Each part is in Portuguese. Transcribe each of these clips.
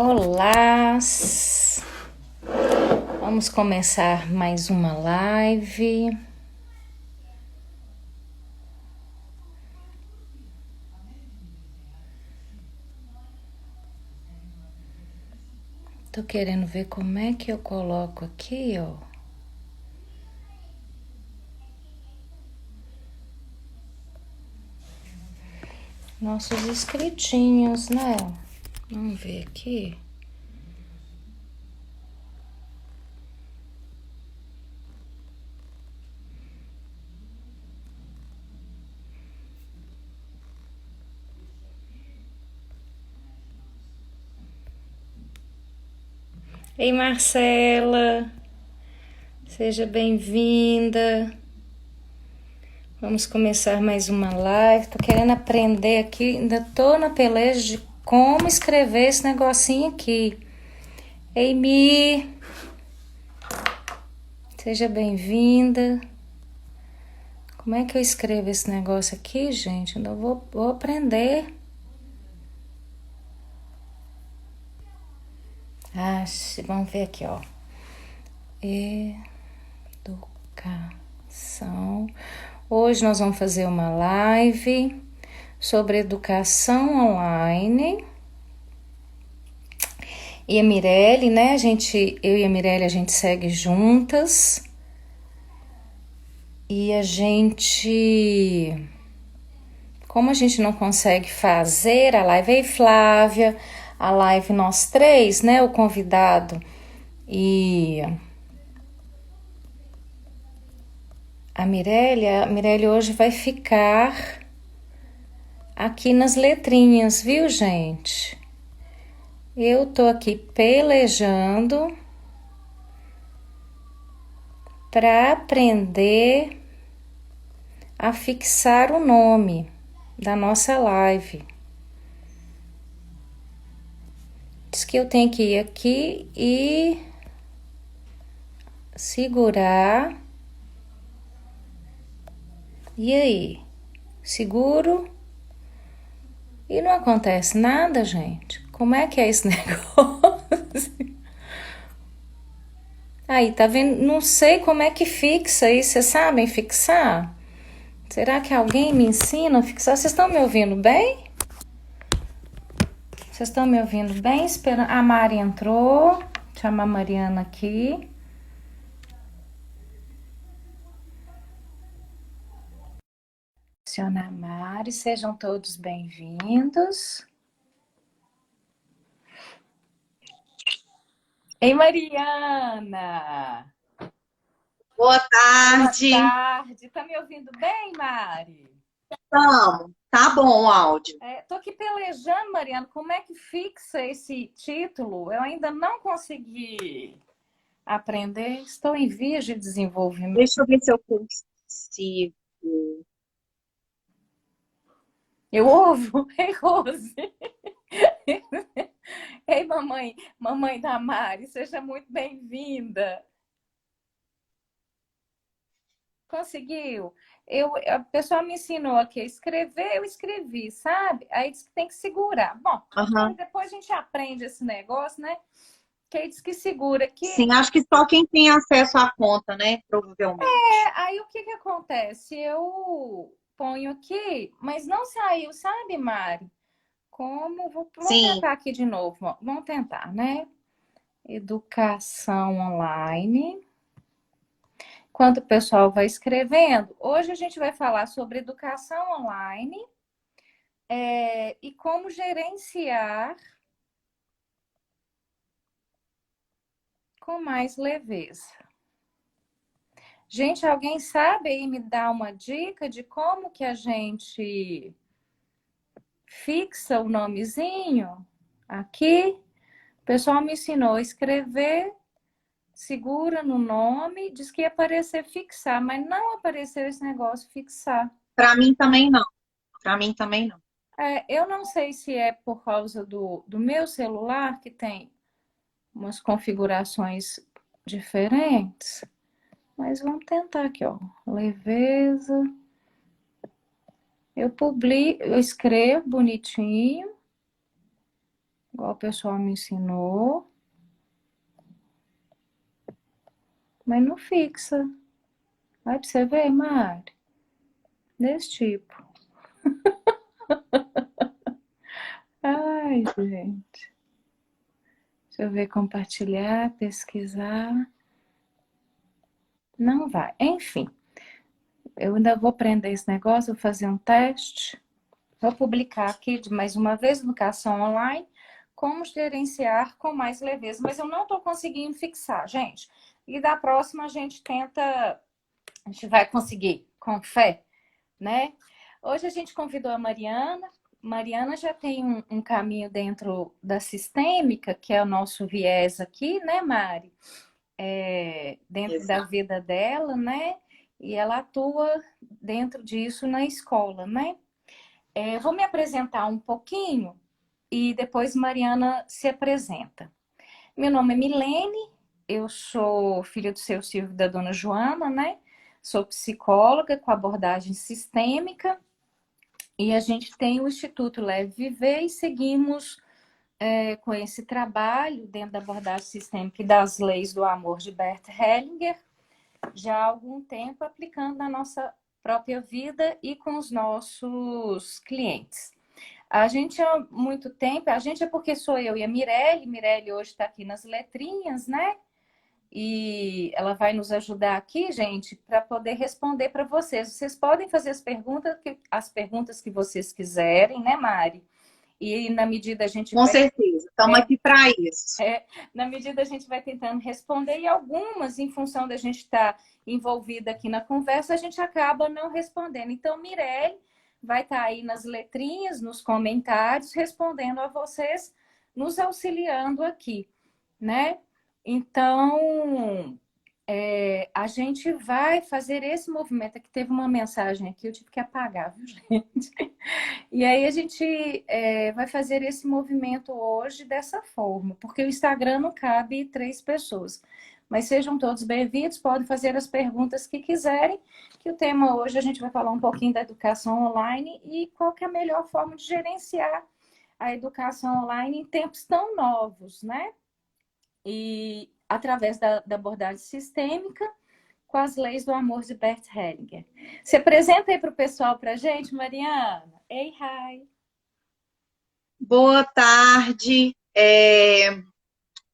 Olá! Vamos começar mais uma live. Tô querendo ver como é que eu coloco aqui, ó. Nossos inscritinhos, né? Vamos ver aqui. Ei, Marcela, seja bem-vinda. Vamos começar mais uma live. Tô querendo aprender aqui, ainda tô na peleja de como escrever esse negocinho aqui. Ei, Mi, seja bem-vinda. Como é que eu escrevo esse negócio aqui, gente? Ainda vou aprender. Vamos ver aqui, ó. Educação. Hoje nós vamos fazer uma live sobre educação online. E a Mirelle, né? Eu e a Mirelle, a gente segue juntas. E como a gente não consegue fazer a live, ei, Flávia, a live nós três, né? O convidado e a Mirelle hoje vai ficar aqui nas letrinhas, viu, gente? Eu tô aqui pelejando para aprender a fixar o nome da nossa live. Diz que eu tenho que ir aqui e segurar. E aí? Seguro? E não acontece nada, gente? Como é que é esse negócio? Aí, tá vendo? Não sei como é que fixa aí. Vocês sabem fixar? Será que alguém me ensina a fixar? Vocês estão me ouvindo bem? Vocês estão me ouvindo bem? A Mari entrou. Vou chamar a Mariana aqui. Adiciona a Mari. Sejam todos bem-vindos. Ei, Mariana! Boa tarde. Boa tarde. Tá me ouvindo bem, Mari? Vamos. Tá bom o áudio. Tô aqui pelejando, Mariana. Como é que fixa esse título? Eu ainda não consegui aprender. Estou em vias de desenvolvimento. Deixa eu ver se eu consigo. Eu ouvo. Ei, Rose. Ei, mamãe da Mari, seja muito bem-vinda. Conseguiu? A pessoa me ensinou aqui a escrever, eu escrevi, sabe? Aí disse que tem que segurar. Bom, Aham. depois a gente aprende esse negócio, né? Que aí diz que segura aqui. Sim, acho que só quem tem acesso à conta, né? Provavelmente. Aí o que que acontece? Eu ponho aqui, mas não saiu, sabe, Mari? Vamos Sim, tentar aqui de novo. Vamos tentar, né? Educação online. Enquanto o pessoal vai escrevendo, hoje a gente vai falar sobre educação online e como gerenciar com mais leveza. Gente, alguém sabe aí me dar uma dica de como que a gente fixa o nomezinho aqui? O pessoal me ensinou a escrever, segura no nome, diz que ia aparecer fixar, mas não apareceu esse negócio fixar. para mim também não. Para mim também não. Eu não sei se é por causa do meu celular, que tem umas configurações diferentes, mas vamos tentar aqui, ó. Leveza. Eu escrevo bonitinho. igual o pessoal me ensinou, mas não fixa. Vai pra você ver, Mari, desse tipo. Ai, gente. Deixa eu ver, compartilhar, pesquisar. Não vai. Enfim, eu ainda vou prender esse negócio, vou fazer um teste. Vou publicar aqui de mais uma vez, educação online, como gerenciar com mais leveza. Mas eu não estou conseguindo fixar, gente. E da próxima a gente tenta, a gente vai conseguir, com fé, né? Hoje a gente convidou a Mariana. Mariana já tem um caminho dentro da sistêmica, que é o nosso viés aqui, né, Mari? Dentro da Exato. vida dela, né? E ela atua dentro disso na escola, né? Eu vou me apresentar um pouquinho e depois Mariana se apresenta. Meu nome é Milene, eu sou filha do seu Silvio e da dona Joana, né? Sou psicóloga com abordagem sistêmica e a gente tem o Instituto Leve Viver e seguimos com esse trabalho dentro da abordagem sistêmica e das leis do amor de Bert Hellinger já há algum tempo aplicando na nossa própria vida e com os nossos clientes. A gente há muito tempo, a gente é porque sou eu e a Mirelle. Mirelle hoje está aqui nas letrinhas, né? E ela vai nos ajudar aqui, gente, para poder responder para vocês. Vocês podem fazer as perguntas que vocês quiserem, né, Mari? E na medida a gente Com vai certeza. Estamos é, aqui para isso. na medida a gente vai tentando responder, e algumas, em função da gente estar envolvida aqui na conversa, a gente acaba não respondendo. Então, Mirelle vai estar aí nas letrinhas, nos comentários, respondendo a vocês, nos auxiliando aqui, né? Então, a gente vai fazer esse movimento. Aqui teve uma mensagem aqui, eu tive que apagar, viu, gente? E aí a gente vai fazer esse movimento hoje dessa forma, porque o Instagram não cabe 3 pessoas. Mas sejam todos bem-vindos, podem fazer as perguntas que quiserem, que o tema hoje a gente vai falar um pouquinho da educação online e qual que é a melhor forma de gerenciar a educação online em tempos tão novos, né? E através da abordagem sistêmica com as leis do amor de Bert Hellinger. Se apresenta aí para o pessoal, para a gente, Mariana. Ei, hi. Boa tarde.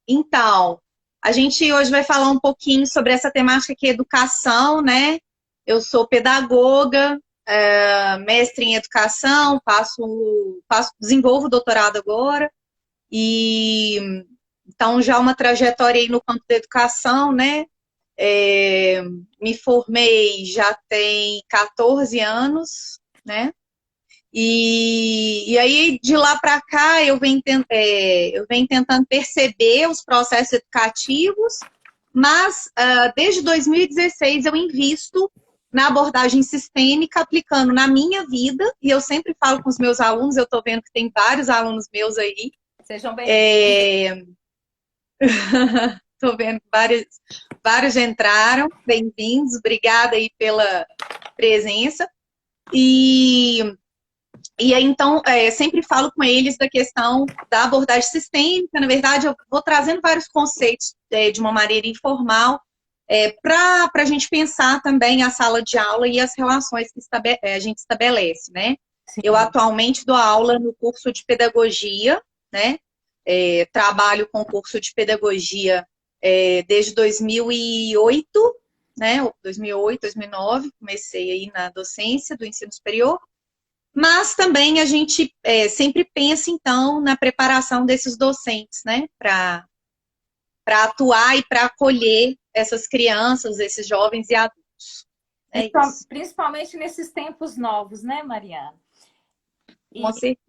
Então, a gente hoje vai falar um pouquinho sobre essa temática que é educação, né? Eu sou pedagoga, mestre em educação, desenvolvo doutorado agora, e então já uma trajetória aí no campo da educação, né? Me formei já tem 14 anos, né? E aí, de lá para cá, eu venho tentando perceber os processos educativos, mas desde 2016 eu invisto na abordagem sistêmica, aplicando na minha vida, e eu sempre falo com os meus alunos, eu estou vendo que tem vários alunos meus aí. Sejam bem-vindos. Estou vendo que vários entraram, bem-vindos, obrigada aí pela presença. E aí, então, sempre falo com eles da questão da abordagem sistêmica. Na verdade, eu vou trazendo vários conceitos de uma maneira informal para a gente pensar também a sala de aula e as relações que a gente estabelece, né? Sim. Eu atualmente dou aula no curso de pedagogia, né? Trabalho com o curso de pedagogia desde 2008, né? 2008, 2009, comecei aí na docência do ensino superior. Mas também a gente sempre pensa, então, na preparação desses docentes, né? Para atuar e para acolher essas crianças, esses jovens e adultos. É isso. Principalmente nesses tempos novos, né, Mariana? Com E certeza.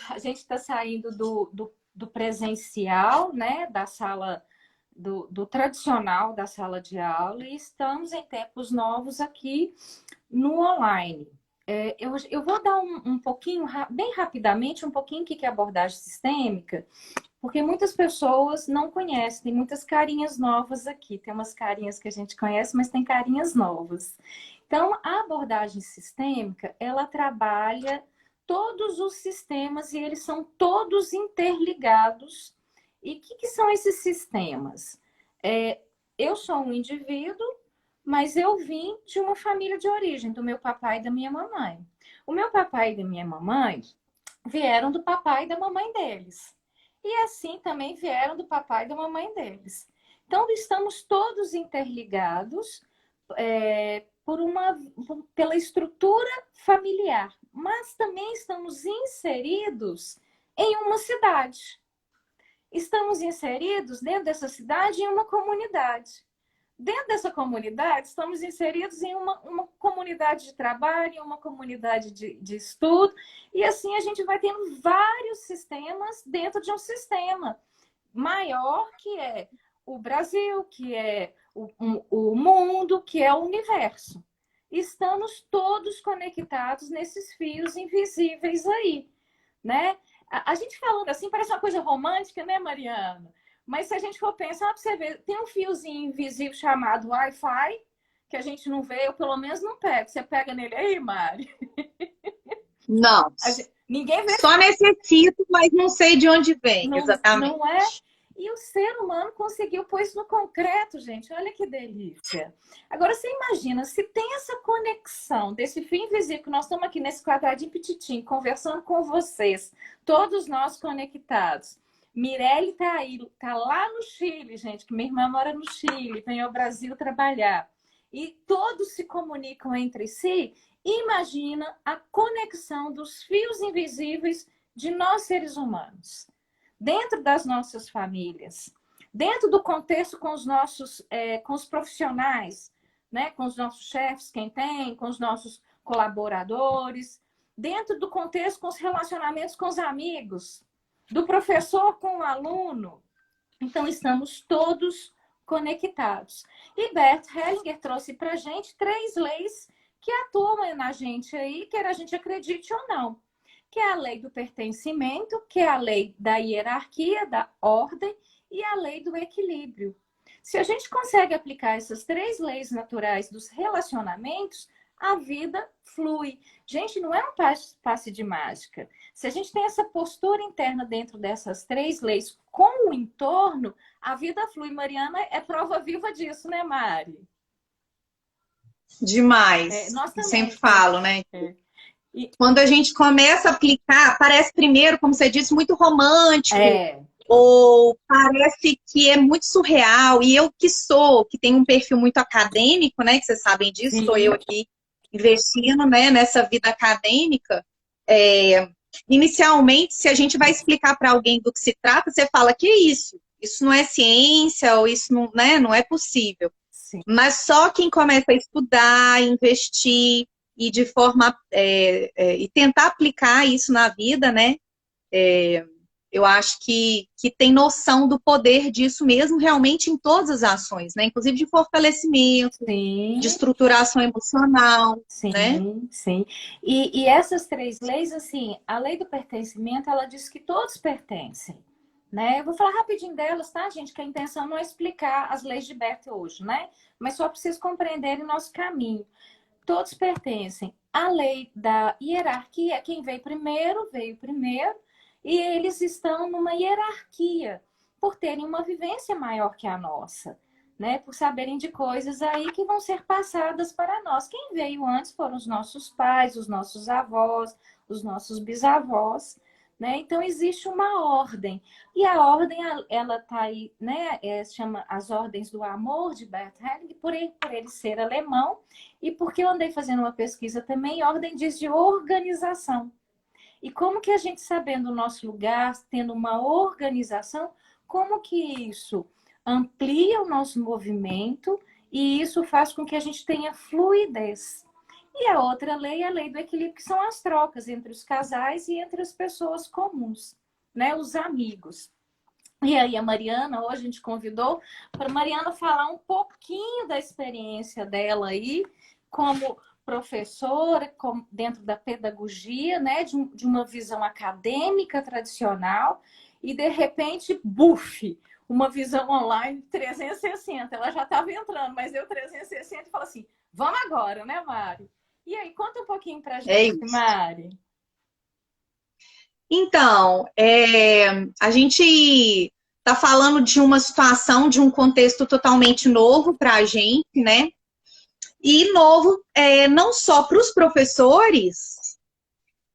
a gente está saindo do presencial, né? Da sala, do tradicional da sala de aula, e estamos em tempos novos aqui no online. Eu vou dar um pouquinho, bem rapidamente, um pouquinho o que é abordagem sistêmica, porque muitas pessoas não conhecem, tem muitas carinhas novas aqui. Tem umas carinhas que a gente conhece, mas tem carinhas novas. Então, a abordagem sistêmica, ela trabalha todos os sistemas e eles são todos interligados. E o que são esses sistemas? Eu sou um indivíduo, mas eu vim de uma família de origem, do meu papai e da minha mamãe. O meu papai e da minha mamãe vieram do papai e da mamãe deles. E assim também vieram do papai e da mamãe deles. Então, estamos todos interligados pela estrutura familiar, mas também estamos inseridos em uma cidade. Estamos inseridos dentro dessa cidade em uma comunidade. Dentro dessa comunidade, estamos inseridos em uma comunidade de trabalho, em uma comunidade de estudo, e assim a gente vai tendo vários sistemas dentro de um sistema maior, que é o Brasil, que é o mundo, que é o universo. Estamos todos conectados nesses fios invisíveis aí, né? A gente falando assim parece uma coisa romântica, né, Mariana? Mas se a gente for pensar, para você ver, tem um fiozinho invisível chamado Wi-Fi, que a gente não vê, eu pelo menos não pego. Você pega nele aí, Mari? Não. Ninguém vê. Só necessito, mas não sei de onde vem, não, exatamente. Não é? E o ser humano conseguiu pôr isso no concreto, gente. Olha que delícia. Agora, você imagina, se tem essa conexão desse fio invisível, que nós estamos aqui nesse quadradinho petitinho, conversando com vocês, todos nós conectados. Mirelle tá aí, tá lá no Chile, gente, que minha irmã mora no Chile, vem ao Brasil trabalhar. E todos se comunicam entre si. Imagina a conexão dos fios invisíveis de nós seres humanos, dentro das nossas famílias, dentro do contexto com os nossos, com os profissionais, né? Com os nossos chefes, quem tem, com os nossos colaboradores, dentro do contexto com os relacionamentos com os amigos, do professor com o aluno. Então, estamos todos conectados. E Bert Hellinger trouxe para a gente 3 leis que atuam na gente aí, quer a gente acredite ou não. Que é a lei do pertencimento, que é a lei da hierarquia, da ordem e a lei do equilíbrio. Se a gente consegue aplicar essas 3 leis naturais dos relacionamentos, a vida flui. Gente, não é um passe de mágica. Se a gente tem essa postura interna dentro dessas 3 leis com o entorno, a vida flui. Mariana é prova viva disso, né, Mari? Demais. Nós também. Sempre falo, né? Quando a gente começa a aplicar, parece primeiro, como você disse, muito romântico. Ou parece que é muito surreal. E eu que tenho um perfil muito acadêmico, né? Que vocês sabem disso, estou eu aqui investindo, né, nessa vida acadêmica. Inicialmente, se a gente vai explicar para alguém do que se trata, você fala que isso? Isso não é ciência, ou isso não, né, não é possível. Sim. Mas só quem começa a estudar, investir, e de forma e tentar aplicar isso na vida, né? Eu acho que tem noção do poder disso mesmo realmente em todas as ações, né? Inclusive de fortalecimento, sim, de estruturação emocional, sim, né? Sim. E essas 3 leis, assim, a lei do pertencimento, ela diz que todos pertencem, né? Eu vou falar rapidinho delas, tá, gente? Que a intenção não é explicar as leis de Bert hoje, né? Mas só para vocês compreenderem o nosso caminho. Todos pertencem à lei da hierarquia. Quem veio primeiro, e eles estão numa hierarquia, por terem uma vivência maior que a nossa, né? Por saberem de coisas aí que vão ser passadas para nós. Quem veio antes foram os nossos pais, os nossos avós, os nossos bisavós, né? Então, existe uma ordem. E a ordem, ela está aí, né? Chama As Ordens do Amor, de Bert Hellinger, por ele ser alemão, e porque eu andei fazendo uma pesquisa também, ordem diz de organização. E como que a gente, sabendo o nosso lugar, tendo uma organização, como que isso amplia o nosso movimento e isso faz com que a gente tenha fluidez. E a outra lei é a lei do equilíbrio, que são as trocas entre os casais e entre as pessoas comuns, né? Os amigos. E aí a Mariana, hoje a gente convidou para a Mariana falar um pouquinho da experiência dela aí, como professora, dentro da pedagogia, né? De uma visão acadêmica tradicional, e de repente, buf! Uma visão online 360. Ela já estava entrando, mas eu 360 e falo assim, vamos agora, né, Mari? E aí, conta um pouquinho pra gente, Mari. Então, a gente está falando de uma situação, de um contexto totalmente novo para a gente, né? E novo não só para os professores,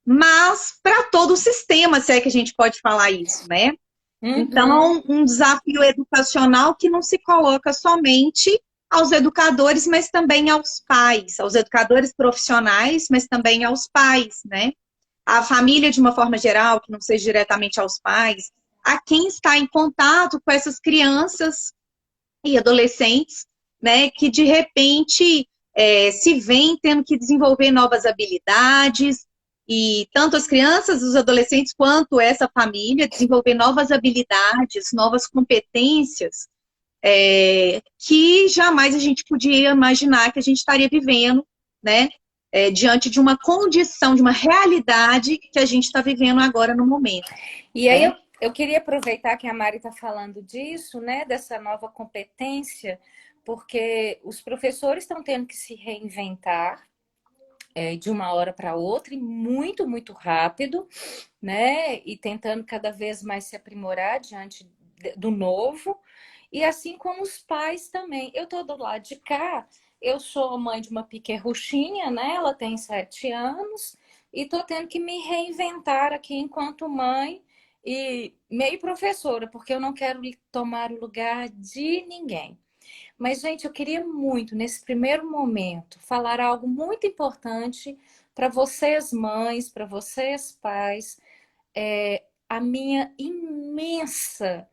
mas para todo o sistema, se é que a gente pode falar isso, né? Uhum. Então, um desafio educacional que não se coloca somente aos educadores, mas também aos pais, aos educadores profissionais, mas também aos pais, né? A família, de uma forma geral, que não seja diretamente aos pais, a quem está em contato com essas crianças e adolescentes, né, que de repente se veem tendo que desenvolver novas habilidades, e tanto as crianças, os adolescentes, quanto essa família, desenvolver novas habilidades, novas competências, que jamais a gente podia imaginar que a gente estaria vivendo, né, diante de uma condição, de uma realidade que a gente está vivendo agora no momento, E aí né? eu queria aproveitar que a Mari está falando disso, né, dessa nova competência, porque os professores estão tendo que se reinventar de uma hora para outra e muito, muito rápido, né? E tentando cada vez mais se aprimorar diante do novo. E assim como os pais também. Eu estou do lado de cá, eu sou mãe de uma pequerruchinha, né? Ela tem 7 anos e estou tendo que me reinventar aqui enquanto mãe e meio professora, porque eu não quero tomar o lugar de ninguém. Mas, gente, eu queria muito, nesse primeiro momento, falar algo muito importante para vocês, mães, para vocês, pais. A minha imensa,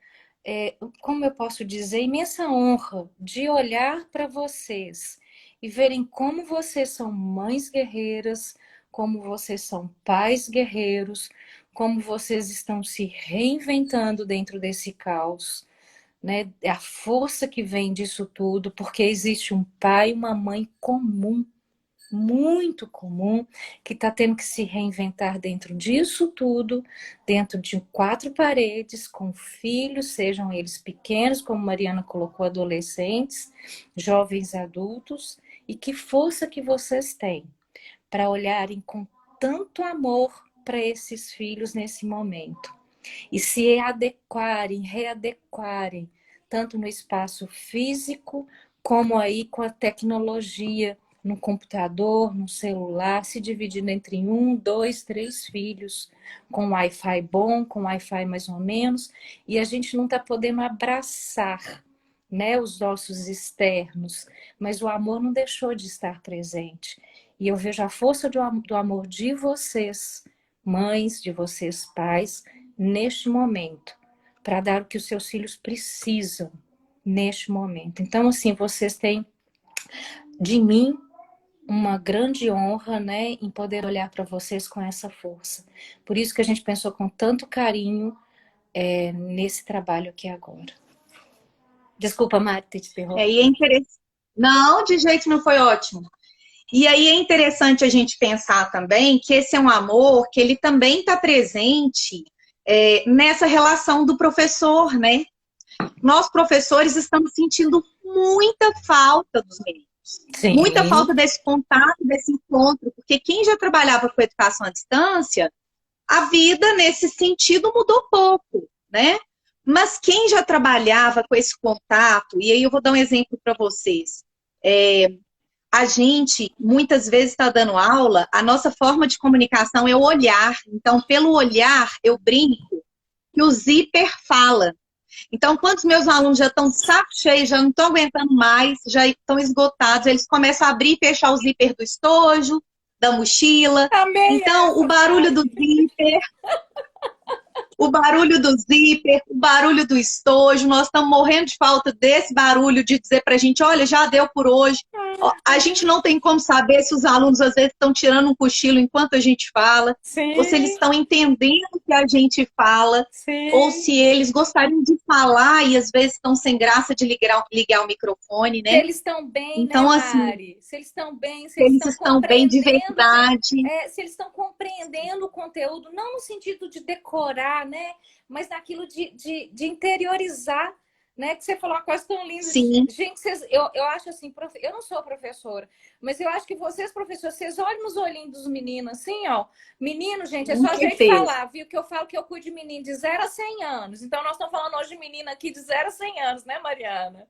como eu posso dizer, imensa honra de olhar para vocês e verem como vocês são mães guerreiras, como vocês são pais guerreiros, como vocês estão se reinventando dentro desse caos, né? A força que vem disso tudo, porque existe um pai e uma mãe comum, muito comum, que está tendo que se reinventar dentro disso tudo, dentro de 4 paredes, com filhos, sejam eles pequenos, como Mariana colocou, adolescentes, jovens adultos, e que força que vocês têm para olharem com tanto amor para esses filhos nesse momento e se adequarem, readequarem, tanto no espaço físico, como aí com a tecnologia, no computador, no celular, se dividindo entre 1, 2, 3 filhos, com Wi-Fi bom, com Wi-Fi mais ou menos, e a gente não está podendo abraçar, né, os nossos externos, mas o amor não deixou de estar presente. E eu vejo a força do amor de vocês, mães, de vocês, pais, neste momento, para dar o que os seus filhos precisam neste momento. Então, assim, vocês têm de mim uma grande honra, né, em poder olhar para vocês com essa força. Por isso que a gente pensou com tanto carinho nesse trabalho aqui agora. Desculpa, Mari, ter te E é interrompido. interessante. Não, de jeito não foi ótimo. E aí é interessante a gente pensar também que esse é um amor que ele também está presente nessa relação do professor, né? Nós, professores, estamos sentindo muita falta dos meninos. Muita Sim. falta desse contato, desse encontro, porque quem já trabalhava com educação à distância, a vida nesse sentido mudou pouco, né? Mas quem já trabalhava com esse contato, e aí eu vou dar um exemplo para vocês. A gente, muitas vezes, está dando aula, a nossa forma de comunicação é o olhar. Então, pelo olhar, eu brinco que o zíper fala. Então, quando os meus alunos já estão de saco cheio, já não estão aguentando mais, já estão esgotados, eles começam a abrir e fechar o zíper do estojo, da mochila. Amei Então, essa frase. o barulho do zíper, o barulho do estojo, nós estamos morrendo de falta desse barulho de dizer para a gente, olha, já deu por hoje. A gente não tem como saber se os alunos às vezes estão tirando um cochilo enquanto a gente fala, ou se eles Sim, estão entendendo o que a gente fala, ou sim. se eles gostariam de falar e às vezes estão sem graça de ligar o microfone, Se né? eles estão bem, né, Então, assim, Mari? Se eles estão bem, se se eles eles estão estão bem de compreendendo, verdade. se eles estão compreendendo o conteúdo, não no sentido de decorar, né? Mas naquilo de interiorizar, né? Que você falou uma coisa tão linda. Sim, Gente, eu acho assim, eu não sou professora, mas eu acho que vocês, professores, vocês olham nos olhinhos dos meninos assim, ó. Menino, gente, é com só a gente certeza. falar, viu? Que eu falo que eu cuido de menino de 0 a 100 anos. Então, nós estamos falando hoje de menina aqui de 0 a 100 anos, né, Mariana?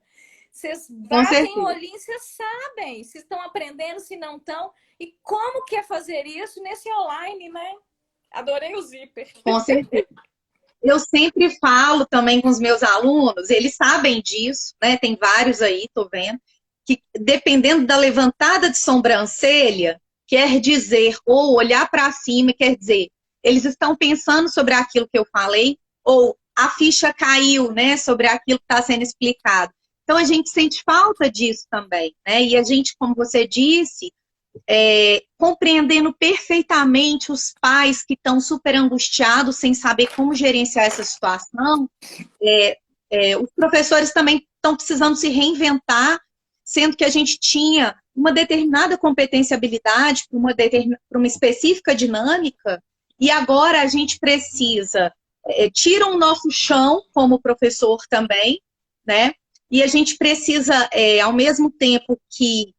Vocês Com batem o certeza. olhinho, vocês sabem se estão aprendendo, se não estão. E como que é fazer isso nesse online, né? Adorei o zíper. Com certeza. Eu sempre falo também com os meus alunos, eles sabem disso, né? Tem vários aí, tô vendo, que dependendo da levantada de sobrancelha, quer dizer, ou olhar para cima, quer dizer, eles estão pensando sobre aquilo que eu falei, ou a ficha caiu, né, sobre aquilo que está sendo explicado. Então a gente sente falta disso também, né? E a gente, como você disse, compreendendo perfeitamente os pais que estão super angustiados sem saber como gerenciar essa situação. Os professores também estão precisando se reinventar, sendo que a gente tinha uma determinada competência, habilidade para uma específica dinâmica, e agora a gente precisa, tira o nosso chão como professor também, né? E a gente precisa, ao mesmo tempo que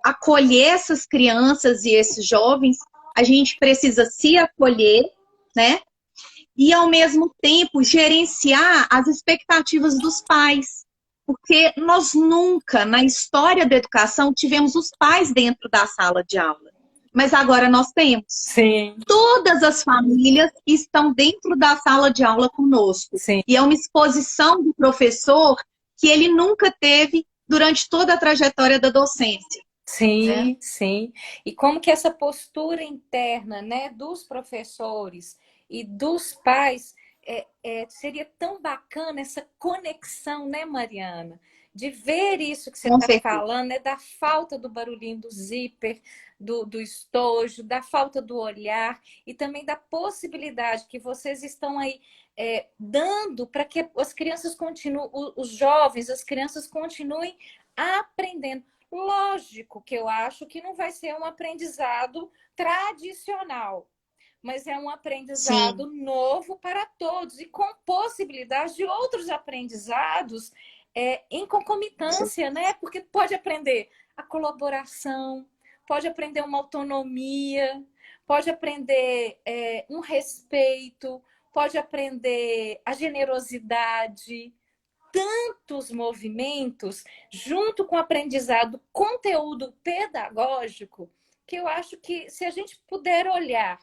acolher essas crianças e esses jovens, a gente precisa se acolher, né? E, ao mesmo tempo, gerenciar as expectativas dos pais. Porque nós nunca, na história da educação, tivemos os pais dentro da sala de aula. Mas agora nós temos. Sim, Todas as famílias estão dentro da sala de aula conosco. sim. E é uma exposição do professor que ele nunca teve durante toda a trajetória da docência, né? Sim, sim. E como que essa postura interna, né, dos professores e dos pais seria tão bacana essa conexão, né, Mariana? De ver isso que você Com está certeza. falando, né, da falta do barulhinho do zíper, do estojo, da falta do olhar e também da possibilidade que vocês estão aí dando para que as crianças continuem, os jovens, as crianças continuem aprendendo. Lógico que eu acho que não vai ser um aprendizado tradicional, mas é um Sim, aprendizado novo para todos e com possibilidade de outros aprendizados em concomitância, né? Porque pode aprender a colaboração, pode aprender uma autonomia, pode aprender um respeito, pode aprender a generosidade, tantos movimentos junto com o aprendizado, conteúdo pedagógico, que eu acho que se a gente puder olhar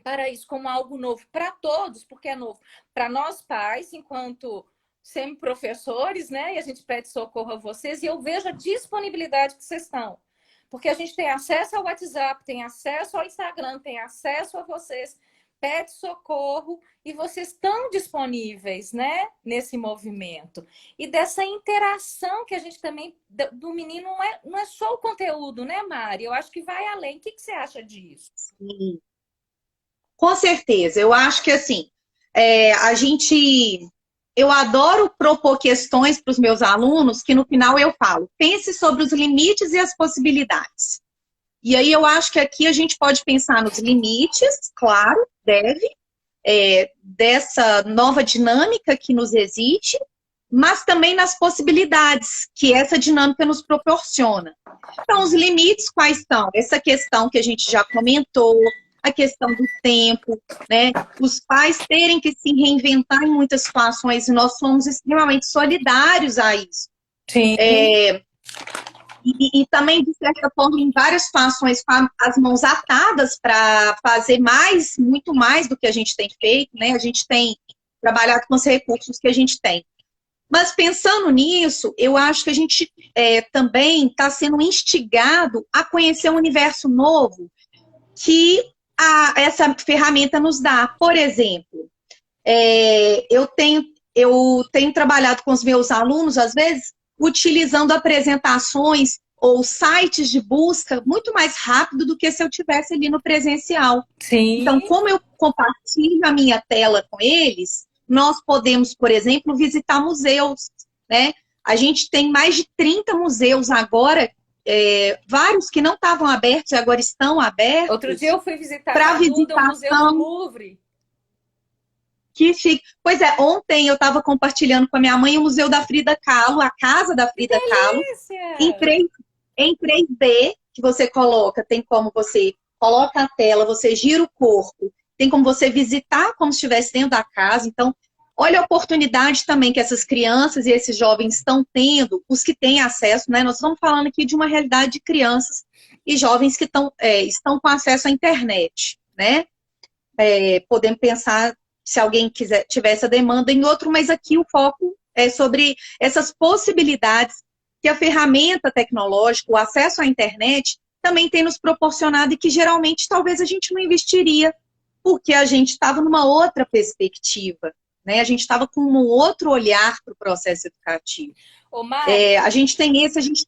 para isso como algo novo para todos, porque é novo para nós pais, enquanto semi-professores, né? E a gente pede socorro a vocês, e eu vejo a disponibilidade que vocês estão. Porque a gente tem acesso ao WhatsApp, tem acesso ao Instagram, tem acesso a vocês, pede socorro e vocês estão disponíveis, né, nesse movimento. E dessa interação que a gente também, do menino, não é só o conteúdo, né, Mari? Eu acho que vai além. O que você acha disso? sim. Com certeza. Eu acho que assim, a gente. Eu adoro propor questões para os meus alunos que no final eu falo, pense sobre os limites e as possibilidades. E aí eu acho que aqui a gente pode pensar nos limites, claro, deve, dessa nova dinâmica que nos existe, mas também nas possibilidades que essa dinâmica nos proporciona. Então, os limites quais são? Essa questão que a gente já comentou, a questão do tempo, né? Os pais terem que se reinventar em muitas situações, e nós somos extremamente solidários a isso. Sim, E também, de certa forma, em várias situações, com as mãos atadas para fazer mais, muito mais do que a gente tem feito, né? A gente tem trabalhado com os recursos que a gente tem. Mas pensando nisso, eu acho que a gente também está sendo instigado a conhecer um universo novo que essa ferramenta nos dá. Por exemplo, eu tenho trabalhado com os meus alunos, às vezes, utilizando apresentações ou sites de busca muito mais rápido do que se eu tivesse ali no presencial. Então, sim. como eu compartilho a minha tela com eles, nós podemos, por exemplo, visitar museus, né? A gente tem mais de 30 museus agora, vários que não estavam abertos e agora estão Outro dia abertos eu fui visitar com para a Duda o Museu do visitação. Louvre. Que chique. Pois é, ontem eu estava compartilhando com a minha mãe o Museu da Frida Kahlo, a casa da Que Frida Kahlo, em delícia! 3, em 3D, que você coloca, tem como você coloca a tela, você gira o corpo, tem como você visitar como se estivesse dentro da casa. Então, olha a oportunidade também que essas crianças e esses jovens estão tendo, os que têm acesso, né? Nós estamos falando aqui de uma realidade de crianças e jovens que estão com acesso à internet, né? Podemos pensar se alguém quiser tiver essa demanda em outro, mas aqui o foco é sobre essas possibilidades que a ferramenta tecnológica, o acesso à internet, também tem nos proporcionado e que geralmente talvez a gente não investiria, porque a gente estava numa outra perspectiva, né? A gente estava com um outro olhar para o processo educativo. Ô, Mari, A gente tem esse, a gente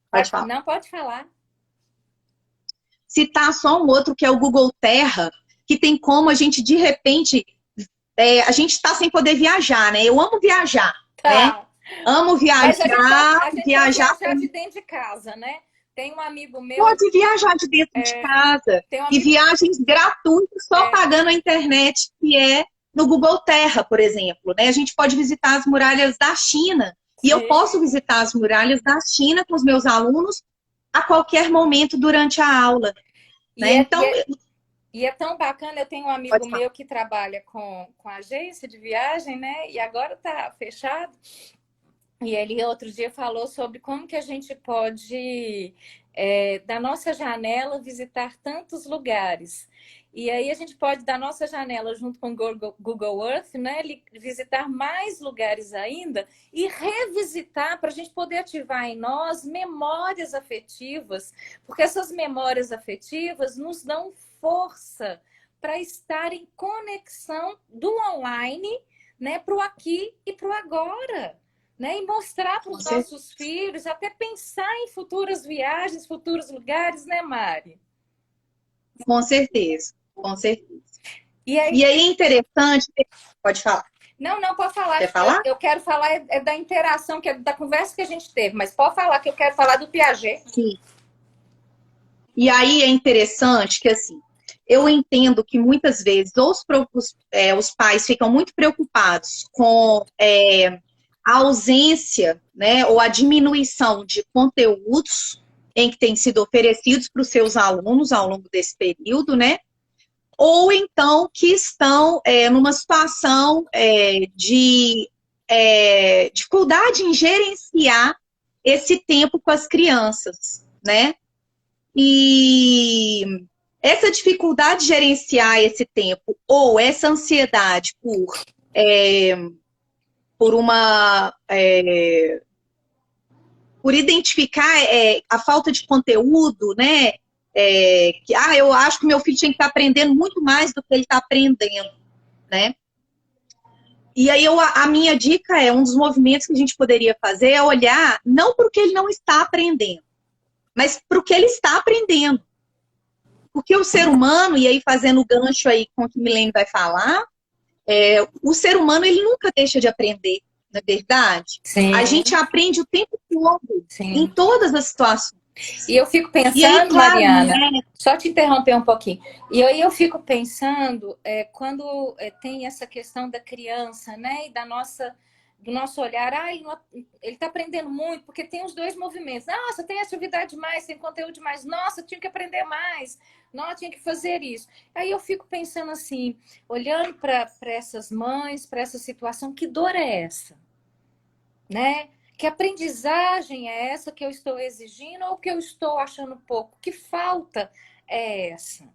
pode falar. não pode falar. Citar só um outro que é o Google Terra, que tem como a gente, de repente, a gente está sem poder viajar, né? Eu amo viajar, né? Tá. Amo Mas viajar, a gente pode viajar. viajar de dentro de casa, né? Tem um amigo meu, Pode viajar de dentro de casa. tem um E amigo, viagens gratuitas, só pagando a internet, que é no Google Terra, por exemplo, né? A gente pode visitar as muralhas da China. E eu sim, posso visitar as muralhas da China com os meus alunos a qualquer momento durante a aula, e né? é, Então, e é tão bacana, eu tenho um amigo pode falar. meu que trabalha com agência de viagem, né? E agora tá fechado. E ele outro dia falou sobre como que a gente pode, da nossa janela, visitar tantos lugares. E aí a gente pode, da nossa janela, junto com o Google Earth, né, visitar mais lugares ainda e revisitar para a gente poder ativar em nós memórias afetivas, porque essas memórias afetivas nos dão força para estar em conexão do online, né, para o aqui e para o agora. Né? E mostrar para os nossos filhos, até pensar em futuras viagens, futuros lugares, né, Mari? Com certeza, com certeza. E aí, E aí é interessante, pode falar. não, pode falar. Quer falar? Eu quero falar da interação, que é da conversa que a gente teve, mas pode falar que eu quero falar do Piaget. Sim. E aí é interessante que, assim, eu entendo que muitas vezes os pais ficam muito preocupados com a ausência, né, ou a diminuição de conteúdos em que têm sido oferecidos para os seus alunos ao longo desse período, né? Ou então que estão numa situação de dificuldade em gerenciar esse tempo com as crianças, né? E essa dificuldade de gerenciar esse tempo ou essa ansiedade por uma por identificar a falta de conteúdo, né? Eu acho que meu filho tinha que estar aprendendo muito mais do que ele está aprendendo, né? E aí a minha dica um dos movimentos que a gente poderia fazer é olhar não para o que ele não está aprendendo, mas para o que ele está aprendendo. Porque o ser humano, e aí fazendo o gancho aí com o que Milene vai falar, o ser humano ele nunca deixa de aprender, não é verdade? Sim, A gente aprende o tempo todo, em sim. todas as situações. E eu fico E aí, pensando, claro, Mariana, né? só te interromper um pouquinho. E aí eu fico pensando, quando tem essa questão da criança, né, e do nosso olhar, ele está aprendendo muito, porque tem os dois movimentos. Nossa, tem atividade demais, tem conteúdo demais. Nossa, tinha que aprender mais. Nossa, tinha que fazer isso. Aí eu fico pensando assim, olhando para essas mães, para essa situação, que dor é essa? Né? Que aprendizagem é essa que eu estou exigindo ou que eu estou achando pouco? Que falta é essa?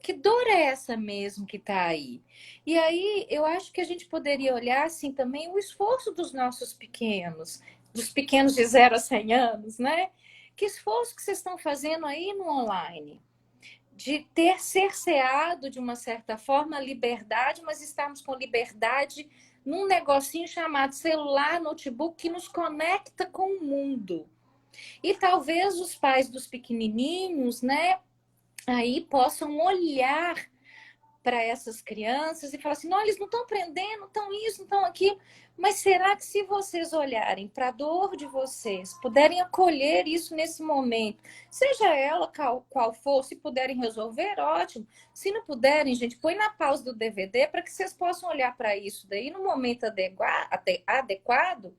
Que dor é essa mesmo que está aí? E aí eu acho que a gente poderia olhar assim também o esforço dos nossos pequenos, dos pequenos de 0 a 100 anos, né? Que esforço que vocês estão fazendo aí no online? De ter cerceado, de uma certa forma, a liberdade, mas estarmos com liberdade num negocinho chamado celular, notebook, que nos conecta com o mundo. E talvez os pais dos pequenininhos, né, aí possam olhar para essas crianças e falar assim, não, eles não estão aprendendo, não estão isso, não estão aquilo. Mas será que se vocês olharem para a dor de vocês, puderem acolher isso nesse momento, seja ela qual for, se puderem resolver, ótimo. Se não puderem, gente, põe na pausa do DVD para que vocês possam olhar para isso daí no momento adequado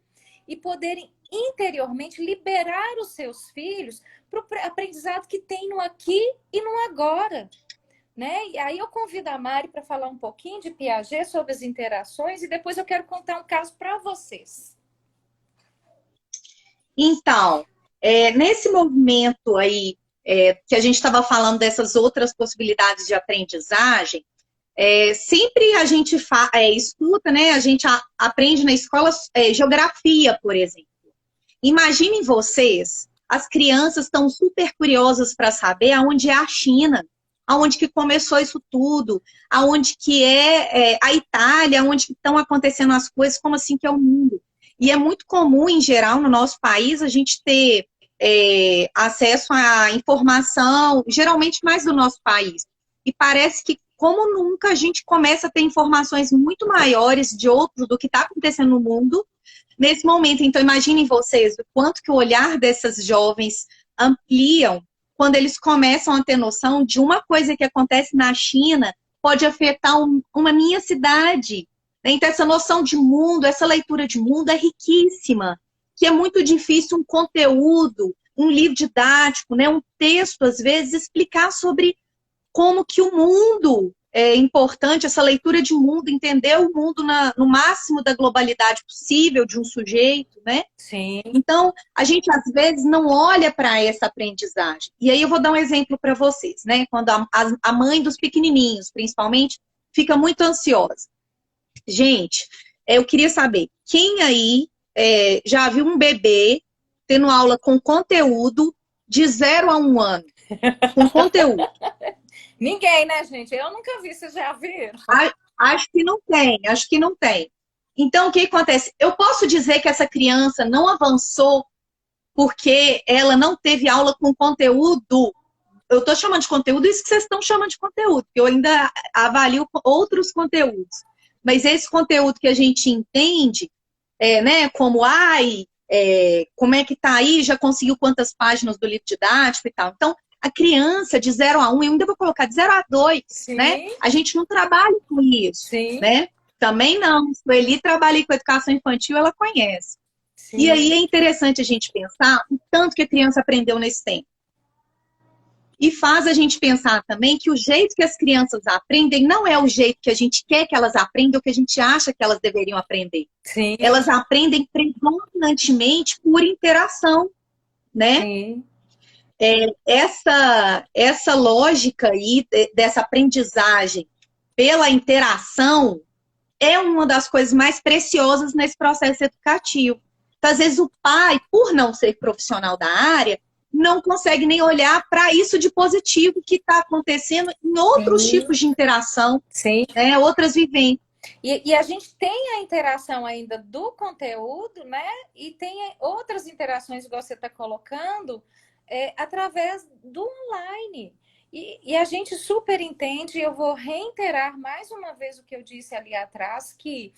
e poderem interiormente liberar os seus filhos para o aprendizado que tem no aqui e no agora. Né? E aí eu convido a Mari para falar um pouquinho de Piaget sobre as interações e depois eu quero contar um caso para vocês. Então, nesse movimento aí, que a gente estava falando dessas outras possibilidades de aprendizagem, sempre a gente escuta, né? A gente aprende na escola geografia, por exemplo. Imaginem vocês, as crianças estão super curiosas para saber aonde é a China, aonde que começou isso tudo, aonde que é a Itália, aonde que estão acontecendo as coisas, como assim que é o mundo. E é muito comum, em geral, no nosso país, a gente ter acesso à informação, geralmente mais do nosso país. E parece que, como nunca, a gente começa a ter informações muito maiores do que está acontecendo no mundo nesse momento. Então, imaginem vocês o quanto que o olhar dessas jovens ampliam quando eles começam a ter noção de uma coisa que acontece na China pode afetar uma minha cidade. Então, essa noção de mundo, essa leitura de mundo é riquíssima, que é muito difícil um conteúdo, um livro didático, né, um texto, às vezes, explicar sobre como que o mundo é importante, essa leitura de mundo, entender o mundo no máximo da globalidade possível de um sujeito, né? Sim. Então, a gente às vezes não olha para essa aprendizagem. E aí eu vou dar um exemplo para vocês, né? Quando a mãe dos pequenininhos, principalmente, fica muito ansiosa. Gente, eu queria saber, quem aí já viu um bebê tendo aula com conteúdo de 0 a 1 ano? Com conteúdo. Ninguém, né, gente? Eu nunca vi, vocês já viram? Acho que não tem, acho que não tem. Então, o que acontece? Eu posso dizer que essa criança não avançou porque ela não teve aula com conteúdo. Eu estou chamando de conteúdo isso que vocês estão chamando de conteúdo, porque eu ainda avalio outros conteúdos. Mas esse conteúdo que a gente entende, né, como, como é que tá aí, já conseguiu quantas páginas do livro didático e tal. Então, a criança de 0 a 1, eu ainda vou colocar de 0 a 2, Sim. né? A gente não trabalha com isso, Sim. né? Também não. Se a Eli trabalha com educação infantil, ela conhece. Sim. E aí é interessante a gente pensar o tanto que a criança aprendeu nesse tempo. E faz a gente pensar também que o jeito que as crianças aprendem não é o jeito que a gente quer que elas aprendam ou que a gente acha que elas deveriam aprender. Sim. Elas aprendem predominantemente por interação, né? Sim. Essa lógica aí dessa aprendizagem pela interação é uma das coisas mais preciosas nesse processo educativo. Então, às vezes o pai, por não ser profissional da área, não consegue nem olhar para isso de positivo que está acontecendo em outros Sim. tipos de interação, Sim. né, outras vivências. E a gente tem a interação ainda do conteúdo, né? E tem outras interações, igual você está colocando, através do online. E a gente super entende, eu vou reiterar mais uma vez o que eu disse ali atrás, que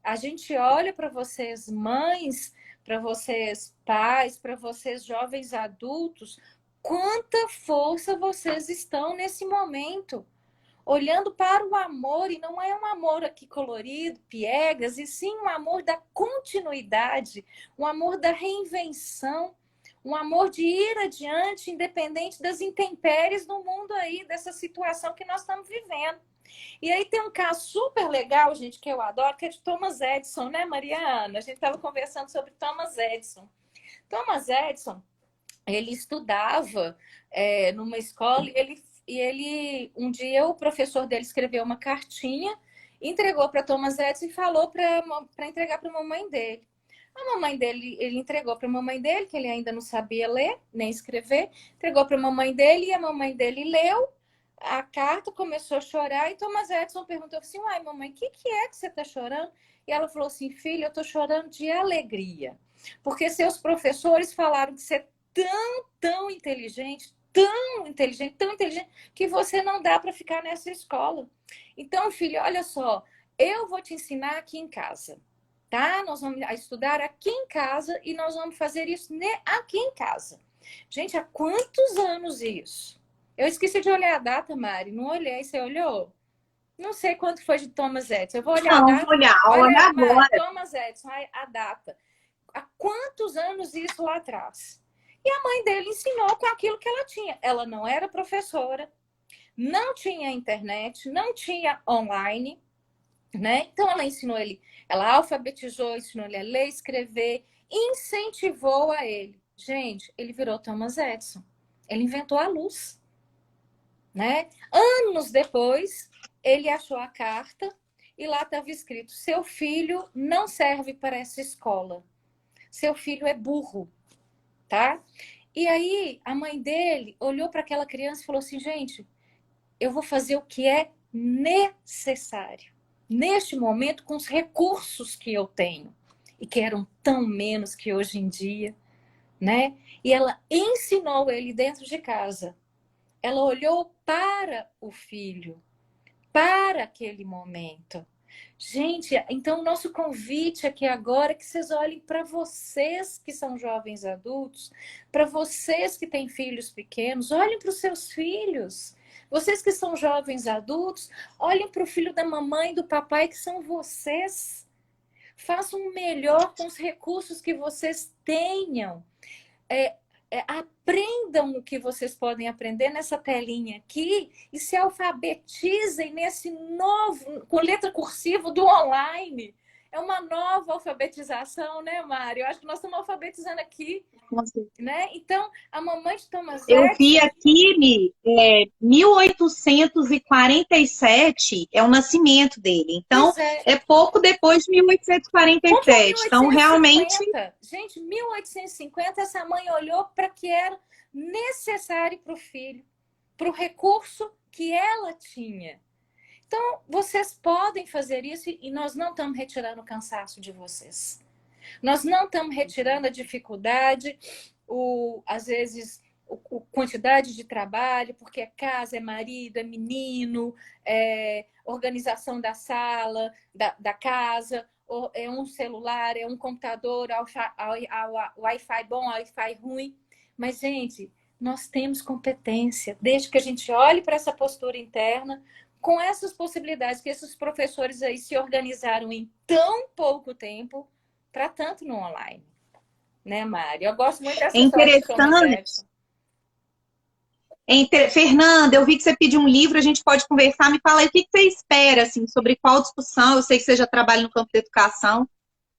a gente olha para vocês mães, para vocês pais, para vocês jovens adultos, quanta força vocês estão nesse momento. Olhando para o amor, e não é um amor aqui colorido, piegas, e sim um amor da continuidade, um amor da reinvenção, um amor de ir adiante, independente das intempéries do mundo aí, dessa situação que nós estamos vivendo. E aí tem um caso super legal, gente, que eu adoro, que é de Thomas Edison, né, Mariana? A gente estava conversando sobre Thomas Edison. Thomas Edison, ele estudava numa escola e ele, um dia, o professor dele escreveu uma cartinha, entregou para Thomas Edison e falou para entregar para a mamãe dele. A mamãe dele, ele entregou para a mamãe dele, que ele ainda não sabia ler nem escrever, entregou para a mamãe dele e a mamãe dele leu a carta, começou a chorar e Thomas Edison perguntou assim, uai, mamãe, o que é que você está chorando? E ela falou assim, filho, eu estou chorando de alegria, porque seus professores falaram que você é tão inteligente, tão inteligente, que você não dá para ficar nessa escola. Então, filho, olha só, eu vou te ensinar aqui em casa, tá? Nós vamos estudar aqui em casa e nós vamos fazer isso aqui em casa. Gente, há quantos anos isso? Eu esqueci de olhar a data, Mari. Não olhei. Você olhou? Não sei quanto foi de Thomas Edison. Eu vou olhar a Não, data. vou olhar, Olha olha aí, Mari. agora. Thomas Edison, a data. Há quantos anos isso lá atrás? E a mãe dele ensinou com aquilo que ela tinha. Ela não era professora, não tinha internet, não tinha online, né? Então ela ensinou ele, ela alfabetizou, ensinou ele a ler, escrever, incentivou a ele. Gente, ele virou Thomas Edison. Ele inventou a luz, né? Anos depois, ele achou a carta e lá estava escrito: seu filho não serve para essa escola. Seu filho é burro, tá? E aí a mãe dele olhou para aquela criança e falou assim: gente, eu vou fazer o que é necessário neste momento com os recursos que eu tenho e que eram tão menos que hoje em dia, né? E ela ensinou ele dentro de casa. Ela olhou para o filho, para aquele momento. Gente, então o nosso convite aqui agora é que vocês olhem para vocês que são jovens adultos, para vocês que têm filhos pequenos, olhem para os seus filhos. Vocês que são jovens adultos, olhem para o filho da mamãe e do papai, que são vocês. Façam o melhor com os recursos que vocês tenham. Aprendam o que vocês podem aprender nessa telinha aqui e se alfabetizem nesse novo, com letra cursiva do online. É uma nova alfabetização, né, Mário? Eu acho que nós estamos alfabetizando aqui, né? Então, a mamãe de Thomas Eu vi Edison... aqui, 1847 é o nascimento dele. Então, Pois é, é pouco depois de como que é 1847. Então, realmente, 1850? Gente, 1850, essa mãe olhou para que era necessário para o filho, para o recurso que ela tinha. Então, vocês podem fazer isso e nós não estamos retirando o cansaço de vocês. Nós não estamos retirando a dificuldade, às vezes, quantidade de trabalho, porque é casa, é marido, é menino, é organização da sala, da casa, é um celular, é um computador, Wi-Fi bom, Wi-Fi ruim. Mas, gente, nós temos competência, desde que a gente olhe para essa postura interna, com essas possibilidades que esses professores aí se organizaram em tão pouco tempo para tanto no online, né, Mari? Eu gosto muito é dessa história de Thomas interessante. Edison. Fernanda, eu vi que você pediu um livro, a gente pode conversar. Me fala aí o que você espera, assim, sobre qual discussão. Eu sei que você já trabalha no campo da educação,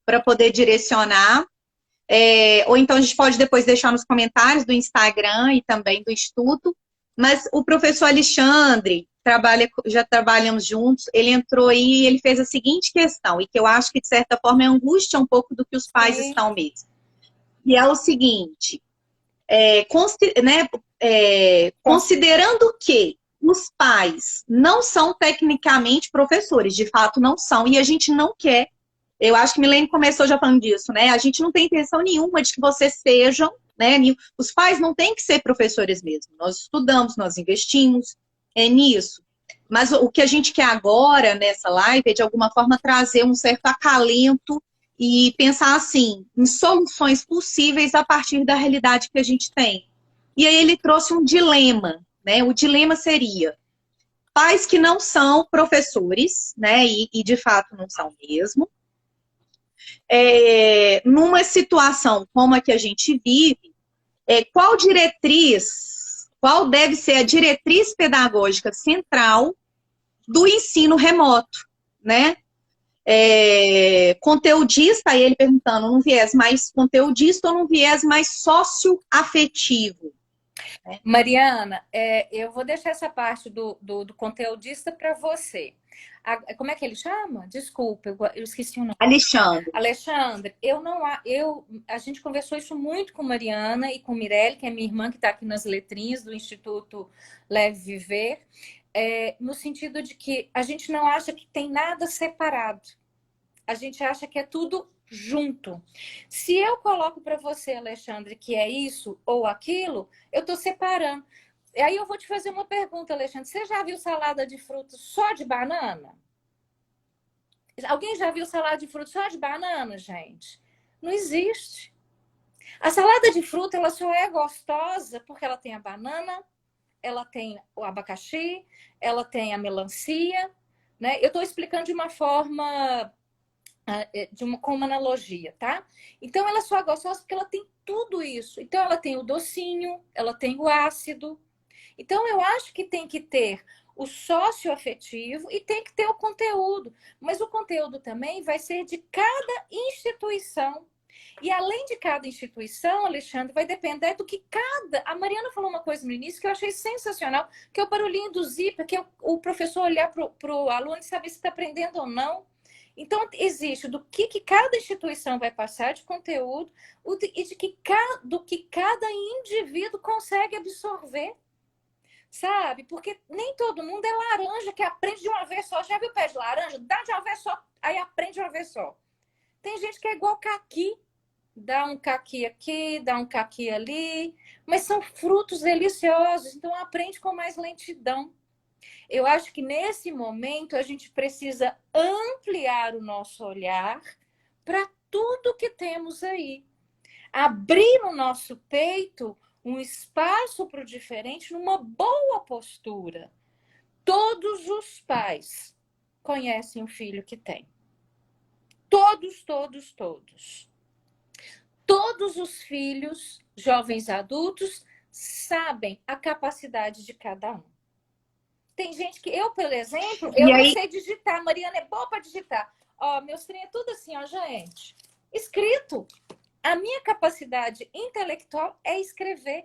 para poder direcionar. Ou então a gente pode depois deixar nos comentários do Instagram e também do Estudo. Mas o professor Alexandre, já trabalhamos juntos, ele entrou aí e ele fez a seguinte questão, e que eu acho que, de certa forma, é angústia um pouco do que os pais Sim. estão mesmo. E é o seguinte, considerando que os pais não são tecnicamente professores, de fato não são, e a gente não quer. Eu acho que Milene começou já falando disso, né? A gente não tem intenção nenhuma de que vocês sejam, né? Os pais não têm que ser professores mesmo. Nós estudamos, nós investimos nisso. Mas o que a gente quer agora nessa live é, de alguma forma, trazer um certo acalento e pensar, assim, em soluções possíveis a partir da realidade que a gente tem. E aí ele trouxe um dilema, né? O dilema seria: pais que não são professores, né? E de fato não são mesmo. Numa situação como a que a gente vive, qual deve ser a diretriz pedagógica central do ensino remoto, né? Conteudista, aí ele perguntando, num viés mais conteudista ou num viés mais socioafetivo? Mariana, eu vou deixar essa parte do conteudista para você. Como é que ele chama? Desculpa, eu esqueci o nome. Alexandre. Alexandre, a gente conversou isso muito com Mariana e com Mirelle, que é minha irmã, que está aqui nas letrinhas do Instituto Leve Viver, no sentido de que a gente não acha que tem nada separado. A gente acha que é tudo junto. Se eu coloco para você, Alexandre, que é isso ou aquilo, eu estou separando. E aí eu vou te fazer uma pergunta, Alexandre. Você já viu salada de frutas só de banana? Alguém já viu salada de frutas só de banana, gente? Não existe. A salada de fruta, ela só é gostosa porque ela tem a banana, ela tem o abacaxi, ela tem a melancia, né? Eu estou explicando de uma forma, com uma analogia, tá? Então, ela só é gostosa porque ela tem tudo isso. Então, ela tem o docinho, ela tem o ácido. Então, eu acho que tem que ter o socioafetivo e tem que ter o conteúdo. Mas o conteúdo também vai ser de cada instituição. E além de cada instituição, Alexandre, vai depender do que cada. A Mariana falou uma coisa no início que eu achei sensacional, que é o barulhinho do zíper, que é o professor olhar para o aluno e saber se está aprendendo ou não. Então, existe do que cada instituição vai passar de conteúdo e do que cada indivíduo consegue absorver. Sabe? Porque nem todo mundo é laranja que aprende de uma vez só. Já viu o pé de laranja? Dá de uma vez só, aí aprende de uma vez só. Tem gente que é igual caqui. Dá um caqui aqui, dá um caqui ali. Mas são frutos deliciosos, então aprende com mais lentidão. Eu acho que nesse momento a gente precisa ampliar o nosso olhar para tudo que temos aí. Abrir no nosso peito um espaço para o diferente numa boa postura. Todos os pais conhecem o filho que tem. Todos, todos, todos. Todos os filhos, jovens adultos, sabem a capacidade de cada um. Tem gente que eu, por exemplo, eu não sei digitar. A Mariana é boa para digitar. Ó, meus trem é tudo assim, ó, gente. Escrito. A minha capacidade intelectual é escrever.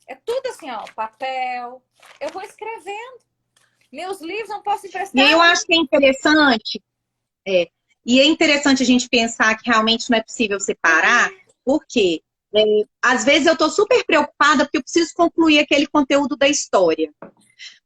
É tudo assim, ó, papel. Eu vou escrevendo. Meus livros não posso emprestar. E eu acho que é interessante, e é interessante a gente pensar que realmente não é possível separar, porque às vezes eu estou super preocupada porque eu preciso concluir aquele conteúdo da história.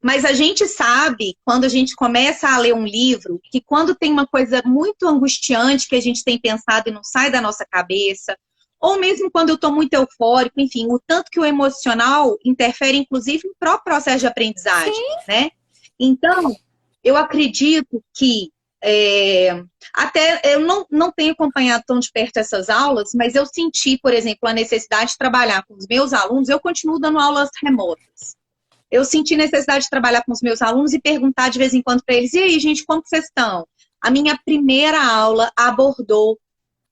Mas a gente sabe, quando a gente começa a ler um livro, que quando tem uma coisa muito angustiante que a gente tem pensado e não sai da nossa cabeça, ou mesmo quando eu estou muito eufórico, enfim, o tanto que o emocional interfere, inclusive, no próprio processo de aprendizagem, né? Então, eu acredito que até eu não tenho acompanhado tão de perto essas aulas, mas eu senti, por exemplo, a necessidade de trabalhar com os meus alunos. Eu continuo dando aulas remotas. Eu senti necessidade de trabalhar com os meus alunos e perguntar de vez em quando para eles: e aí, gente, como vocês estão? A minha primeira aula abordou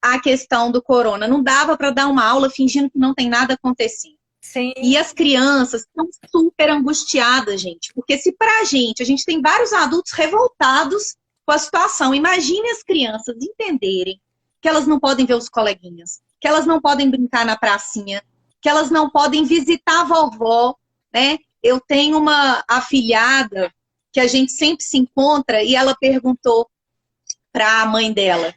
a questão do corona. Não dava para dar uma aula fingindo que não tem nada acontecendo. Sim. E as crianças estão super angustiadas, gente, porque se pra gente, a gente tem vários adultos revoltados com a situação. Imagine as crianças entenderem que elas não podem ver os coleguinhas, que elas não podem brincar na pracinha, que elas não podem visitar a vovó, né? Eu tenho uma afilhada que a gente sempre se encontra e ela perguntou para a mãe dela.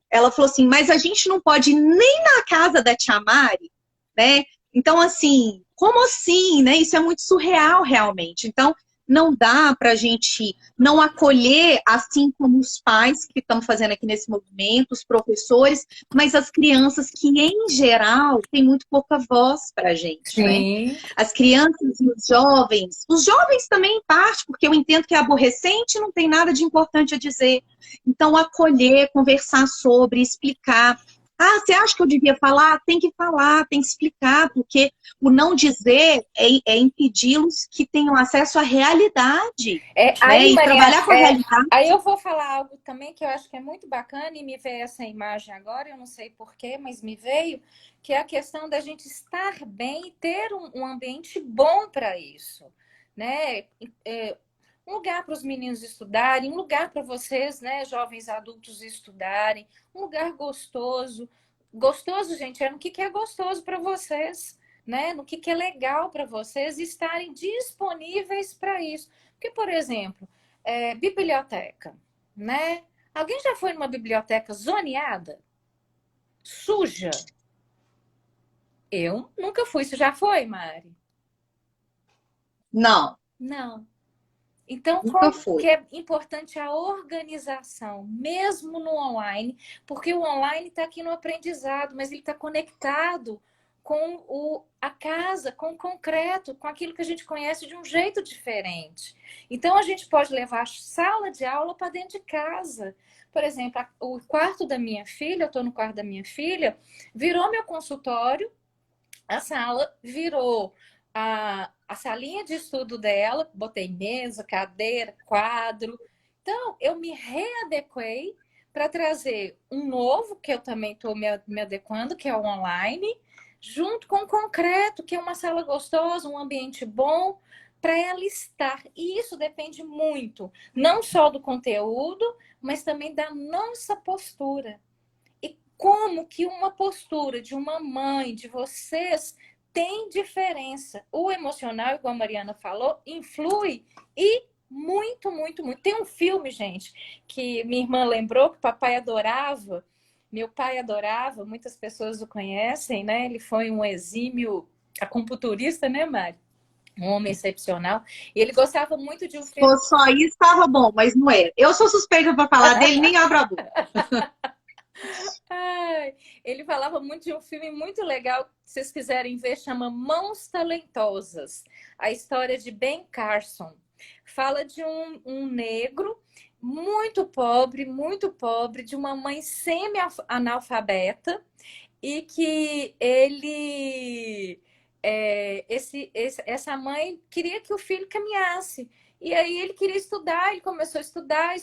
Ela falou assim: mas a gente não pode ir nem na casa da tia Mari, né? Então, assim, como assim, né? Isso é muito surreal, realmente. Então, não dá para a gente não acolher, assim como os pais que estamos fazendo aqui nesse movimento, os professores, mas as crianças que, em geral, têm muito pouca voz para a gente, né? As crianças e os jovens também, em parte, porque eu entendo que é aborrecente e não tem nada de importante a dizer. Então, acolher, conversar sobre, explicar. Ah, você acha que eu devia falar? Tem que falar, tem que explicar, porque o não dizer é impedi-los que tenham acesso à realidade. Aí, e Maria, trabalhar com a realidade. Aí eu vou falar algo também que eu acho que é muito bacana e me veio essa imagem agora, eu não sei porquê, mas me veio, que é a questão da gente estar bem e ter um ambiente bom para isso, né? Um lugar para os meninos estudarem, um lugar para vocês, né, jovens adultos estudarem, um lugar gostoso. Gostoso, gente, é no que é gostoso para vocês, né? No que é legal para vocês estarem disponíveis para isso. Porque, por exemplo, biblioteca, né? Alguém já foi numa biblioteca zoneada? Suja? Eu nunca fui. Você já foi, Mari? Não. Não. Então, Nunca como foi. que é importante a organização, mesmo no online, porque o online está aqui no aprendizado, mas ele está conectado com a casa, com o concreto, com aquilo que a gente conhece de um jeito diferente. Então, a gente pode levar a sala de aula para dentro de casa. Por exemplo, o quarto da minha filha, eu estou no quarto da minha filha, virou meu consultório, a sala virou a salinha de estudo dela, botei mesa, cadeira, quadro. Então, eu me readequei para trazer um novo, que eu também estou me adequando, que é o online, junto com o concreto, que é uma sala gostosa, um ambiente bom para ela estar. E isso depende muito, não só do conteúdo, mas também da nossa postura. E como que uma postura de uma mãe, de vocês, tem diferença. O emocional, igual a Mariana falou, influi e muito, muito, muito. Tem um filme, gente, que minha irmã lembrou, que o papai adorava, meu pai adorava, muitas pessoas o conhecem, né? Ele foi um exímio acupunturista, né, Mari? Um homem excepcional. E ele gostava muito de um Se filme. fosse só isso, estava bom, mas não é. Eu sou suspeita para falar dele, nem abro a boca. Ai, ele falava muito de um filme muito legal, se vocês quiserem ver, chama Mãos Talentosas. A história de Ben Carson. Fala de um negro muito pobre, de uma mãe semi-analfabeta, e que essa mãe queria que o filho caminhasse. E aí ele queria estudar, ele começou a estudar,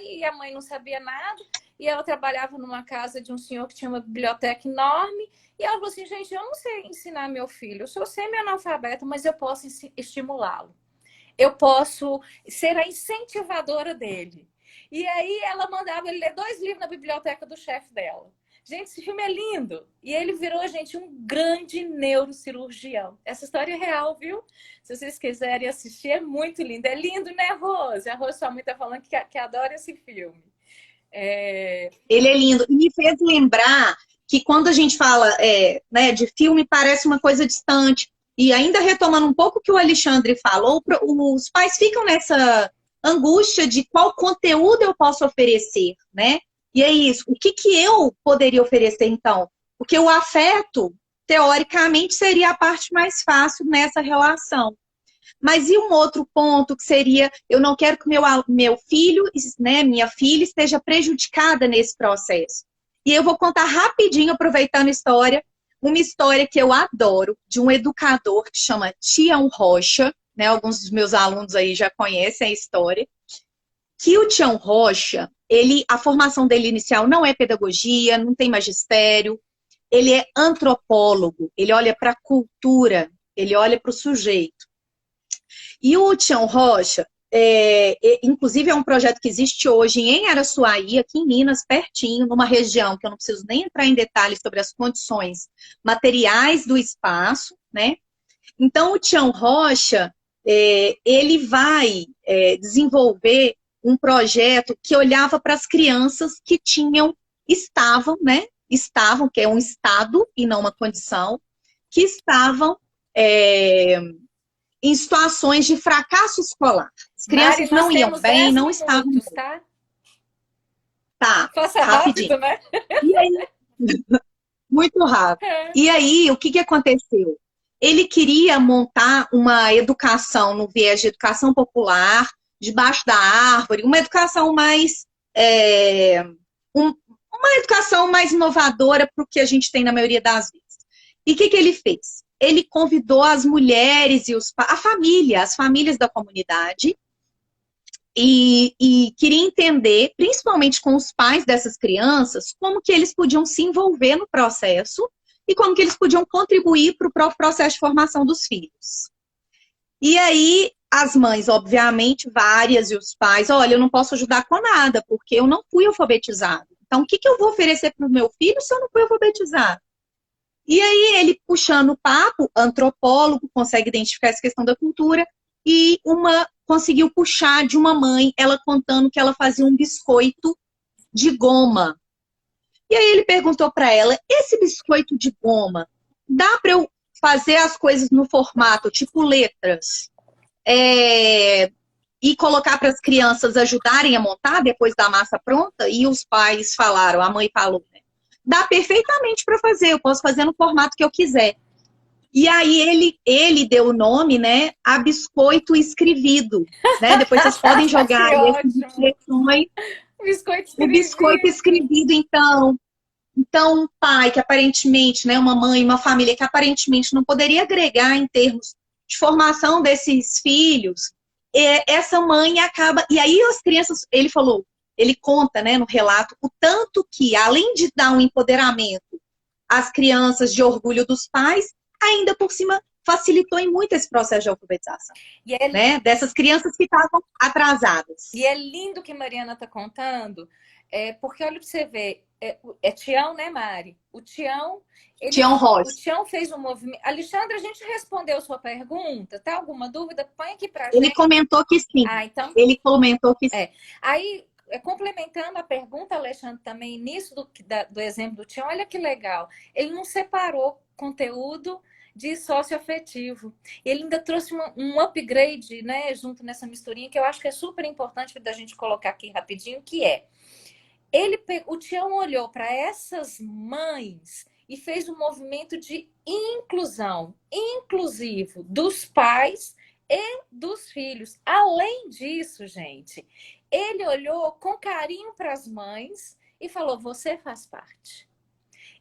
e a mãe não sabia nada. E ela trabalhava numa casa de um senhor que tinha uma biblioteca enorme. E ela falou assim, gente, eu não sei ensinar meu filho, eu sou semi-analfabeta, mas eu posso estimulá-lo. Eu posso ser a incentivadora dele. E aí ela mandava ele ler 2 livros na biblioteca do chefe dela. Gente, esse filme é lindo. E ele virou, gente, um grande neurocirurgião. Essa história é real, viu? Se vocês quiserem assistir, é muito lindo. É lindo, né, Rose? A Rose, sua mãe tá falando que adora esse filme. Ele é lindo. E me fez lembrar que quando a gente fala né, de filme, parece uma coisa distante. E ainda retomando um pouco o que o Alexandre falou, os pais ficam nessa angústia de qual conteúdo eu posso oferecer, né? E é isso. O que eu poderia oferecer, então? Porque o afeto, teoricamente, seria a parte mais fácil nessa relação. Mas e um outro ponto que seria, eu não quero que meu filho, né, minha filha esteja prejudicada nesse processo. E eu vou contar rapidinho, aproveitando a história, uma história que eu adoro, de um educador que chama Tião Rocha, né, alguns dos meus alunos aí já conhecem a história, que o Tião Rocha, a formação dele inicial não é pedagogia, não tem magistério, ele é antropólogo, ele olha para a cultura, ele olha para o sujeito. E o Tião Rocha, inclusive é um projeto que existe hoje em Araçuaí, aqui em Minas, pertinho, numa região que eu não preciso nem entrar em detalhes sobre as condições materiais do espaço, né? Então, o Tião Rocha, ele vai desenvolver um projeto que olhava para as crianças que estavam, que é um estado e não uma condição, que estavam em situações de fracasso escolar. As crianças Mari, nós não iam temos bem, 10 não estavam minutos, bem. tá? Tá, Passa rapidinho. rápido, né? E aí, muito rápido. E aí, o que aconteceu? Ele queria montar uma educação no viés de educação popular, debaixo da árvore, uma educação mais uma educação mais inovadora para o que a gente tem na maioria das vezes. E o que ele fez? Ele convidou as mulheres e as famílias da comunidade e queria entender, principalmente com os pais dessas crianças, como que eles podiam se envolver no processo e como que eles podiam contribuir para o próprio processo de formação dos filhos. E aí, as mães, obviamente, várias, e os pais, olha, eu não posso ajudar com nada, porque eu não fui alfabetizado. Então, o que eu vou oferecer para o meu filho se eu não fui alfabetizado? E aí, ele puxando o papo, antropólogo, consegue identificar essa questão da cultura, e conseguiu puxar de uma mãe, ela contando que ela fazia um biscoito de goma. E aí ele perguntou para ela, esse biscoito de goma, dá para eu fazer as coisas no formato, tipo letras, e colocar para as crianças ajudarem a montar depois da massa pronta? E os pais falaram, a mãe falou, né? dá perfeitamente para fazer, eu posso fazer no formato que eu quiser. E aí ele deu o nome, né, a biscoito escrevido, né? Depois vocês podem jogar Que aí essas ótimo! expressões. Biscoito O biscoito escrevido. escrevido, então um pai que aparentemente, né, uma mãe, uma família que aparentemente não poderia agregar em termos de formação desses filhos, essa mãe acaba, e aí as crianças, ele falou, ele conta, né, no relato, o tanto que, além de dar um empoderamento às crianças de orgulho dos pais, ainda por cima facilitou em muito esse processo de alfabetização, E é, né, dessas crianças que estavam e atrasadas. é lindo que a Mariana está contando, porque olha para você ver, é Tião, né, Mari? Tião O Ross, Tião fez um movimento. Alexandre, a gente respondeu sua pergunta, tá? Alguma dúvida? Põe aqui para ele gente. comentou que sim, Ah, então, ele comentou que sim. aí, complementando a pergunta, Alexandre, também nisso do exemplo do Tião, olha que legal. Ele não separou conteúdo de socioafetivo. Ele ainda trouxe um upgrade, né, junto nessa misturinha, que eu acho que é super importante da gente colocar aqui rapidinho, que é o Tião olhou para essas mães e fez um movimento de inclusão, inclusivo dos pais e dos filhos. Além disso, gente, ele olhou com carinho para as mães e falou: você faz parte.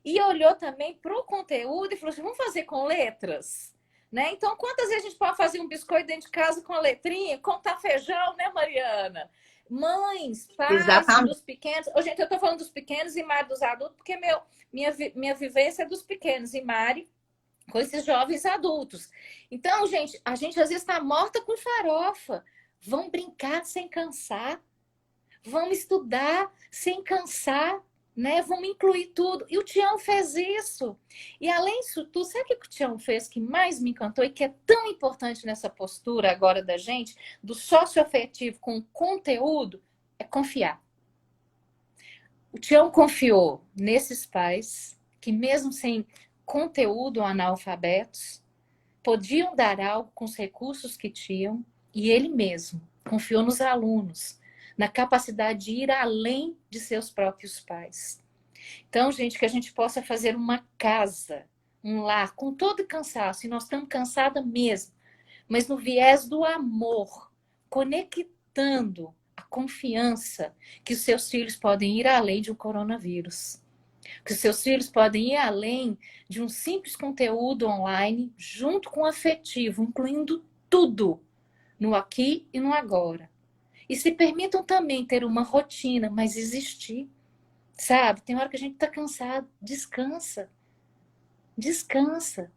E olhou também para o conteúdo e falou assim: vamos fazer com letras? Né? Então, quantas vezes a gente pode fazer um biscoito dentro de casa com a letrinha, contar feijão, né, Mariana? Mães, pais Exatamente. dos pequenos. Oh, gente, eu estou falando dos pequenos e Mari dos adultos, porque minha vivência é dos pequenos e Mari com esses jovens adultos. Então, gente, a gente às vezes está morta com farofa. Vão brincar sem cansar. Vão estudar sem cansar, né? Vamos incluir tudo. E o Tião fez isso. E além disso tudo, sabe o que o Tião fez que mais me encantou e que é tão importante nessa postura agora da gente, do socioafetivo com conteúdo? É confiar. O Tião confiou nesses pais que, mesmo sem conteúdo analfabetos, podiam dar algo com os recursos que tinham, e ele mesmo confiou nos alunos, na capacidade de ir além de seus próprios pais. Então, gente, que a gente possa fazer uma casa, um lar, com todo cansaço, e nós estamos cansadas mesmo, mas no viés do amor, conectando a confiança que os seus filhos podem ir além de um coronavírus. Que os seus filhos podem ir além de um simples conteúdo online, junto com o afetivo, incluindo tudo no aqui e no agora. E se permitam também ter uma rotina, mas existir. Sabe? Tem hora que a gente está cansado. Descansa. Descansa.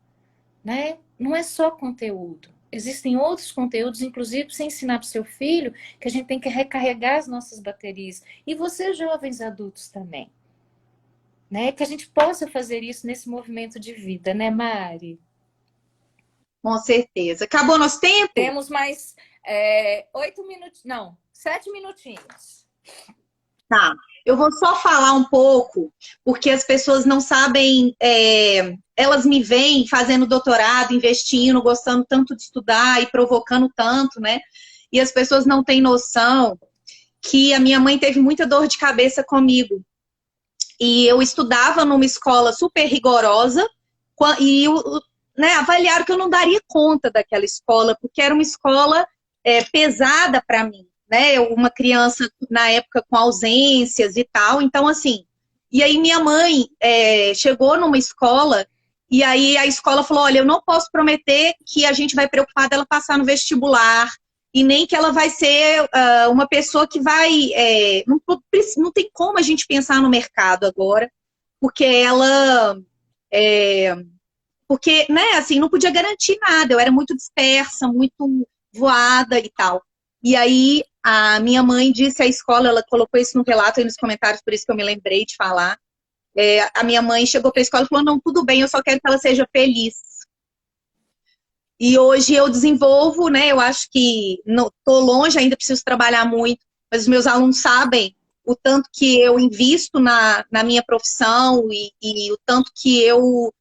Né? Não é só conteúdo. Existem outros conteúdos, inclusive para você ensinar para o seu filho, que a gente tem que recarregar as nossas baterias. E vocês, jovens adultos, também. Né? Que a gente possa fazer isso nesse movimento de vida, né, Mari? Com certeza. Acabou nosso tempo? Temos mais 8 minutos, não, 7 minutinhos. Tá. Eu vou só falar um pouco, porque as pessoas não sabem, elas me veem fazendo doutorado, investindo, gostando tanto de estudar e provocando tanto, né? E as pessoas não têm noção que a minha mãe teve muita dor de cabeça comigo. E eu estudava numa escola super rigorosa, e né, avaliaram que eu não daria conta daquela escola, porque era uma escola pesada para mim, né? Uma criança, na época, com ausências e tal. Então, assim, e aí minha mãe chegou numa escola, e aí a escola falou, olha, eu não posso prometer que a gente vai preocupar dela passar no vestibular, e nem que ela vai ser uma pessoa que vai... não tem como a gente pensar no mercado agora, porque ela... porque, né, assim, não podia garantir nada, eu era muito dispersa, muito voada e tal. E aí, a minha mãe disse à escola, ela colocou isso no relato aí nos comentários, por isso que eu me lembrei de falar. A minha mãe chegou para a escola e falou, não, tudo bem, eu só quero que ela seja feliz. E hoje eu desenvolvo, né, eu acho que estou longe, ainda preciso trabalhar muito, mas os meus alunos sabem o tanto que eu invisto na minha profissão e o tanto que eu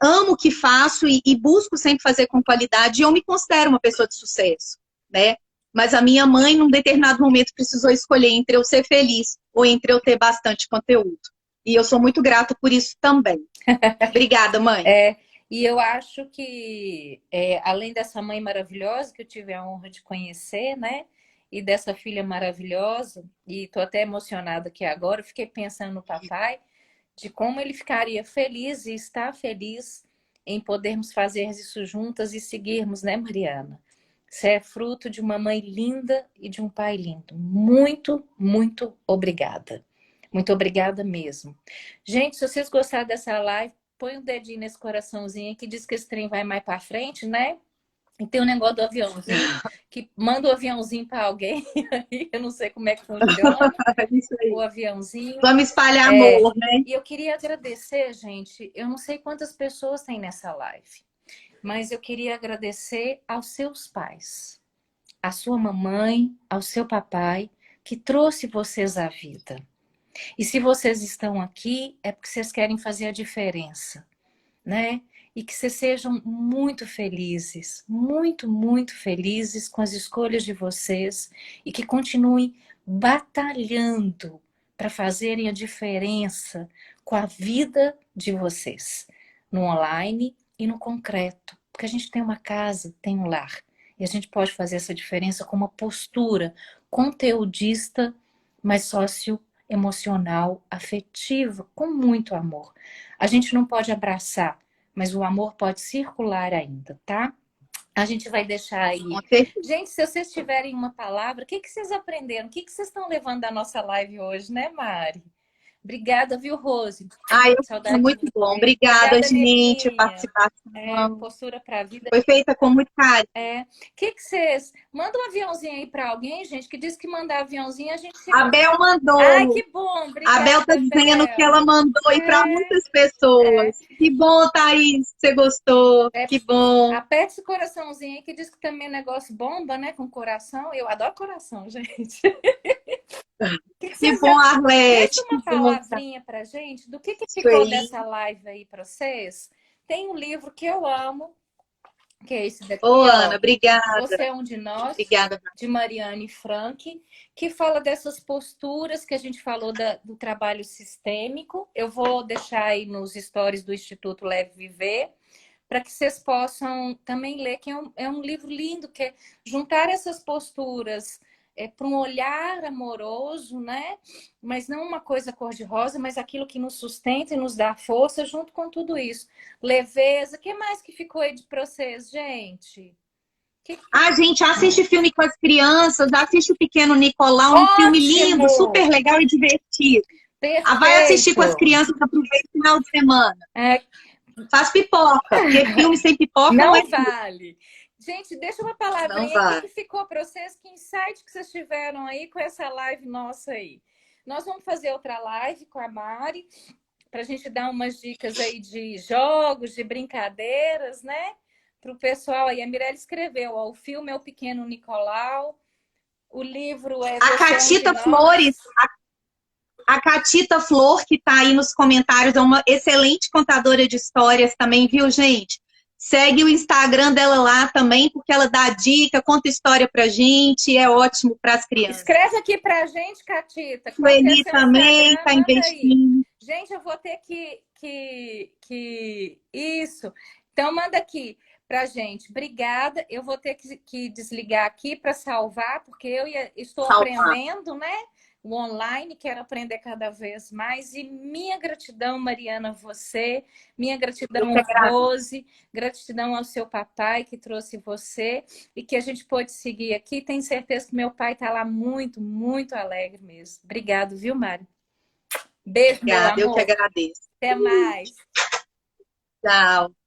amo o que faço e busco sempre fazer com qualidade, e eu me considero uma pessoa de sucesso, né? Mas a minha mãe, num determinado momento, precisou escolher entre eu ser feliz ou entre eu ter bastante conteúdo. E eu sou muito grata por isso também. Obrigada, mãe. E eu acho que, além dessa mãe maravilhosa que eu tive a honra de conhecer, né? E dessa filha maravilhosa, e tô até emocionada aqui agora, eu fiquei pensando no papai, de como ele ficaria feliz e está feliz em podermos fazer isso juntas e seguirmos, né, Mariana? Você é fruto de uma mãe linda e de um pai lindo. Muito, muito obrigada. Muito obrigada mesmo. Gente, se vocês gostaram dessa live, põe um dedinho nesse coraçãozinho que diz que esse trem vai mais para frente, né? E tem um negócio do aviãozinho, que manda o aviãozinho para alguém, aí eu não sei como é que funciona, Isso o aí. aviãozinho. Vamos espalhar amor, né? E eu queria agradecer, gente, eu não sei quantas pessoas tem nessa live, mas eu queria agradecer aos seus pais, à sua mamãe, ao seu papai, que trouxe vocês à vida. E se vocês estão aqui, é porque vocês querem fazer a diferença, né? E que vocês sejam muito felizes, muito, muito felizes com as escolhas de vocês e que continuem batalhando para fazerem a diferença com a vida de vocês, no online e no concreto. Porque a gente tem uma casa, tem um lar. E a gente pode fazer essa diferença com uma postura conteudista, mas socioemocional, afetiva, com muito amor. A gente não pode abraçar, mas o amor pode circular ainda, tá? A gente vai deixar aí. Gente, se vocês tiverem uma palavra, o que vocês aprenderam? O que vocês estão levando da nossa live hoje, né, Mari? Obrigada, viu, Rose? Ai, Saudade muito de bom. você. Obrigada, gente, a Neguinha. participação. Postura para a vida. Foi feita com muito carinho. Que vocês... Manda um aviãozinho aí para alguém, gente, que diz que mandar aviãozinho a gente... A Bel mandou. Ai, que bom. Obrigada, a Bel tá dizendo Bel. que ela mandou aí para muitas pessoas. Que bom, Thaís, que você gostou. Que bom. Aperte esse coraçãozinho aí, que diz que também o negócio bomba, né? Com coração. Eu adoro coração, gente. Que bom, Arlete. Deixa uma palavrinha pra gente do que ficou dessa live aí pra vocês. Tem um livro que eu amo, que é esse daqui. Ana, obrigada. Você é um de nós, obrigada. De Mariane Frank, que fala dessas posturas que a gente falou do trabalho sistêmico. Eu vou deixar aí nos stories do Instituto Leve Viver, para que vocês possam também ler, que é um livro lindo, que é juntar essas posturas para um olhar amoroso, né? Mas não uma coisa cor-de-rosa, mas aquilo que nos sustenta e nos dá força junto com tudo isso. Leveza. O que mais que ficou aí para vocês, gente? Gente, assiste filme com as crianças, assiste o Pequeno Nicolau, um filme lindo, super legal e divertido. Vai assistir com as crianças, aproveita o final de semana. Faz pipoca, porque filme sem pipoca não vale. Gente, deixa uma palavra aí. Vale. O que ficou para vocês? Que insight que vocês tiveram aí com essa live nossa aí? Nós vamos fazer outra live com a Mari, para a gente dar umas dicas aí de jogos, de brincadeiras, né? Para o pessoal aí. A Mirella escreveu, ó, o filme é O Pequeno Nicolau, o livro é... A Catita Flores... A Catita Flor, que está aí nos comentários, é uma excelente contadora de histórias também, viu, gente? Segue o Instagram dela lá também, porque ela dá dica, conta história pra gente, é ótimo para as crianças. Escreve aqui pra gente, Catita. Sueli também está investindo. Gente, eu vou ter Isso. Então, manda aqui pra gente. Obrigada. Eu vou ter que desligar aqui para salvar, porque eu estou aprendendo, né? O online, quero aprender cada vez mais. E minha gratidão, Mariana, você. Minha gratidão, Rose. Gratidão ao seu papai que trouxe você. E que a gente pôde seguir aqui. Tenho certeza que meu pai está lá muito, muito alegre mesmo. Obrigado, viu, Mari? Beijo, Obrigada, meu amor. eu que agradeço. Até mais. Tchau.